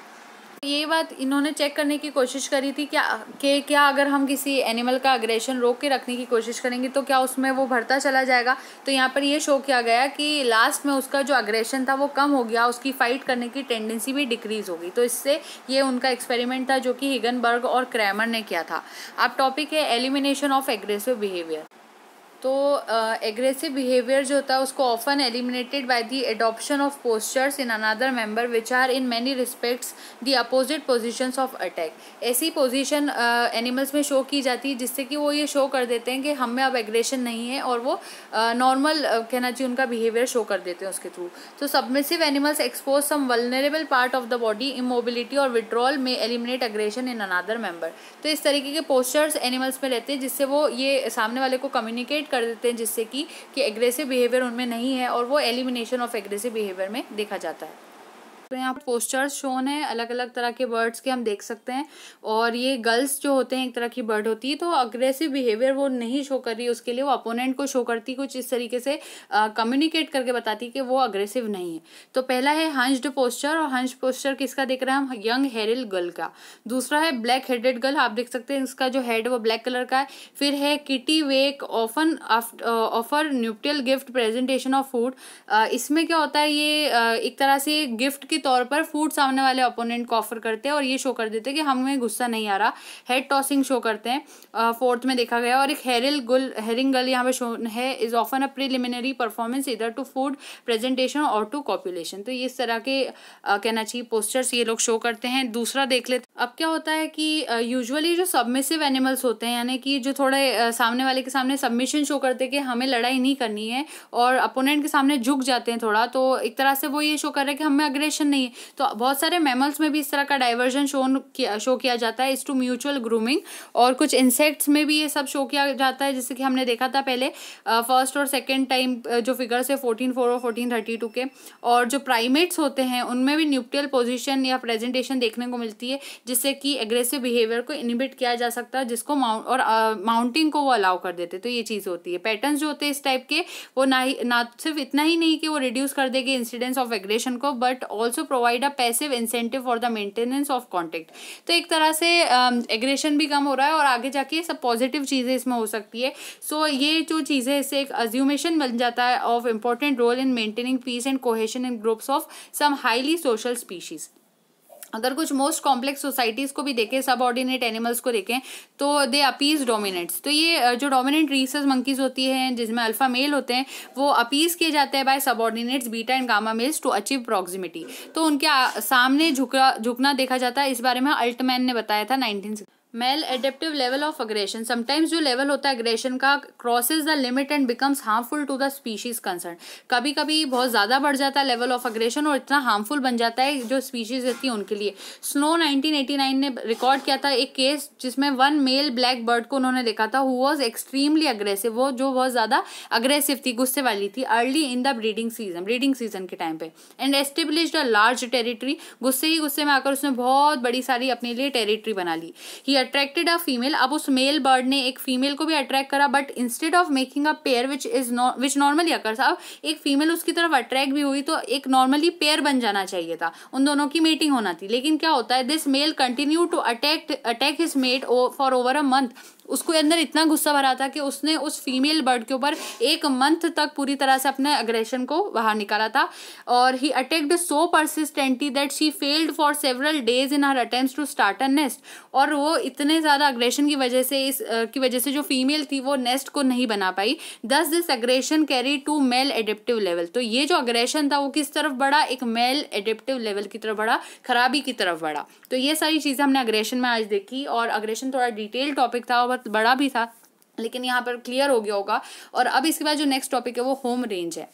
ये बात इन्होंने चेक करने की कोशिश करी थी क्या अगर हम किसी एनिमल का अग्रेशन रोक के रखने की कोशिश करेंगे तो क्या उसमें वो बढ़ता चला जाएगा। तो यहाँ पर ये शो किया गया कि लास्ट में उसका जो अग्रेशन था वो कम हो गया, उसकी फ़ाइट करने की टेंडेंसी भी डिक्रीज़ हो गई। तो इससे ये उनका एक्सपेरिमेंट था जो कि हिगनबर्ग और क्रैमर ने किया था। अब टॉपिक है एलिमिनेशन ऑफ एग्रेसिव बिहेवियर। तो एग्रेसिव बिहेवियर जो होता है उसको often eliminated by the adoption of postures in another member which are in many respects the opposite positions of attack. ऐसी पोजीशन एनिमल्स में शो की जाती है जिससे कि वो ये शो कर देते हैं कि हम में अब एग्रेशन नहीं है और वो नॉर्मल कहना चाहिए उनका बिहेवियर शो कर देते हैं उसके थ्रू। तो submissive animals expose some vulnerable part of the body, immobility और विड्रॉल में eliminate aggression in another member. तो इस तरीके के पोस्चर्स एनिमल्स में रहते हैं जिससे वो ये सामने वाले को कम्युनिकेट कर देते हैं जिससे कि एग्रेसिव बिहेवियर उनमें नहीं है और वो एलिमिनेशन ऑफ एग्रेसिव बिहेवियर में देखा जाता है। तो यहाँ पोस्टर्स शोन है अलग अलग तरह के बर्ड्स के, हम देख सकते हैं। और ये गर्ल्स जो होते हैं एक तरह की बर्ड होती है, तो अग्रेसिव बिहेवियर वो नहीं शो कर रही, उसके लिए वो अपोनेंट को शो करती, कुछ इस तरीके से कम्युनिकेट करके बताती कि वो अग्रेसिव नहीं है। तो पहला है हंच्ड पोस्चर, और हंच पोस्चर किसका देख रहे हैं हम? यंग हेरिल गर्ल का। दूसरा है ब्लैक हेडेड गर्ल, आप देख सकते हैं इसका जो हेड वो ब्लैक कलर का है। फिर है kitty wake often offer neutral gift presentation of food. इसमें क्या होता है, ये एक तरह से गिफ्ट के तौर पर फूड सामने वाले ओपोनेंट को ऑफर करते हैं और ये शो कर देते हैं कि हमें गुस्सा नहीं आ रहा। हेड टॉसिंग शो करते हैं फोर्थ में देखा गया। और एक हेरिंग गर्ल यहाँ पे शो है, is often a preliminary performance इधर टू फूड प्रेजेंटेशन और टू कॉपुलेशन। तो ये इस तरह के कहना चाहिए पोस्टर्स ये लोग शो करते हैं। दूसरा देख लेते। अब क्या होता है कि यूजुअली जो सबमिसिव एनिमल्स होते हैं, यानी कि जो थोड़े सामने वाले के सामने सबमिशन शो करते हैं कि हमें लड़ाई नहीं करनी है और अपोनेंट के सामने झुक जाते हैं थोड़ा, तो एक तरह से वो ये शो कर रहे हैं कि हमें अग्रेशन नहीं है। तो बहुत सारे मैमल्स में भी इस तरह का डाइवर्जन शो किया जाता है, इज टू म्यूचुअल ग्रूमिंग। और कुछ इंसेक्ट्स में भी ये सब शो किया जाता है, जैसे कि हमने देखा था पहले फर्स्ट और सेकेंड टाइम जो फिगर्स है 14.4 और 14.32 के। और जो प्राइमेट्स होते हैं उनमें भी न्यूट्रियल पोजीशन या प्रेजेंटेशन देखने को मिलती है, जिससे कि एग्रेसिव बिहेवियर को इनिबिट किया जा सकता है, जिसको माउंटिंग को वो अलाउ कर देते। तो ये चीज़ होती है। पैटर्न्स जो होते हैं इस टाइप के, वो ना सिर्फ इतना ही नहीं कि वो रिड्यूस कर देंगे इंसिडेंस ऑफ एग्रेशन को, but also provide a passive incentive for the maintenance of contact. तो एक तरह से एग्रेशन भी कम हो रहा है और आगे जाके सब पॉजिटिव चीज़ें इसमें हो सकती है। सो ये जो चीज़ें, इससे एक अज्यूमेशन बन जाता है of important role in maintaining peace and cohesion in groups of some highly social species. अगर कुछ मोस्ट कॉम्प्लेक्स सोसाइटीज़ को भी देखें, सब ऑर्डिनेट एनिमल्स को देखें, तो दे अपीज डोमिनेट्स। तो ये जो डोमिनेंट रीसस मंकीज होती हैं जिसमें अल्फा मेल होते हैं, वो अपीज किए जाते हैं by subordinates beta and gamma males to achieve proximity. तो उनके सामने झुकना देखा जाता है। इस बारे में अल्टमैन ने बताया था 1960। Male adaptive level of aggression, sometimes जो लेवल होता है अग्रेशन का crosses the limit and becomes harmful to the species concern. कभी कभी बहुत ज़्यादा बढ़ जाता है लेवल ऑफ अग्रेशन और इतना हार्मफुल बन जाता है जो स्पीशीज रहती है उनके लिए। स्नो 1989 ने रिकॉर्ड किया था एक केस जिसमें वन मेल ब्लैक बर्ड को उन्होंने देखा था, हु वॉज एक्सट्रीमली अग्रेसिव, वो जो बहुत ज़्यादा अग्रेसिव थी, गुस्से वाली थी, early in the breeding season के टाइम पे, and established a large territory. गुस्से में आकर उसने बहुत बड़ी सारी अपने लिए टेरिटरी बना ली। ही अट्रैक्टेड अ फीमेल, अब उस मेल बर्ड ने एक फीमेल को भी अट्रैक्ट करा, but instead of making a pair which normally occurs, अब एक फीमेल उसकी तरफ अट्रैक्ट भी हुई तो एक नॉर्मली पेयर बन जाना चाहिए था, उन दोनों की मीटिंग होना थी, लेकिन क्या होता है, this male continue to attack his mate for over a month. उसको अंदर इतना गुस्सा भरा था कि उसने उस फीमेल बर्ड के ऊपर एक मंथ तक पूरी तरह से अपने अग्रेशन को बाहर निकाला था। और he attacked so persistently that she failed for several days in her attempts to start a nest. और वो इतने ज़्यादा अग्रेशन की वजह से जो फीमेल थी वो नेस्ट को नहीं बना पाई। Thus this aggression carry to male adaptive level. तो ये जो अग्रेशन था वो किस तरफ बढ़ा, एक मेल एडेप्टिव लेवल की तरफ बढ़ा, खराबी की तरफ बढ़ा। तो ये सारी चीज़ें हमने अग्रेशन में आज देखी, और अग्रेशन थोड़ा डिटेल टॉपिक था, बहुत बड़ा भी था, लेकिन यहाँ पर क्लियर हो गया होगा। और अब इसके बाद जो नेक्स्ट टॉपिक है वो होम रेंज है।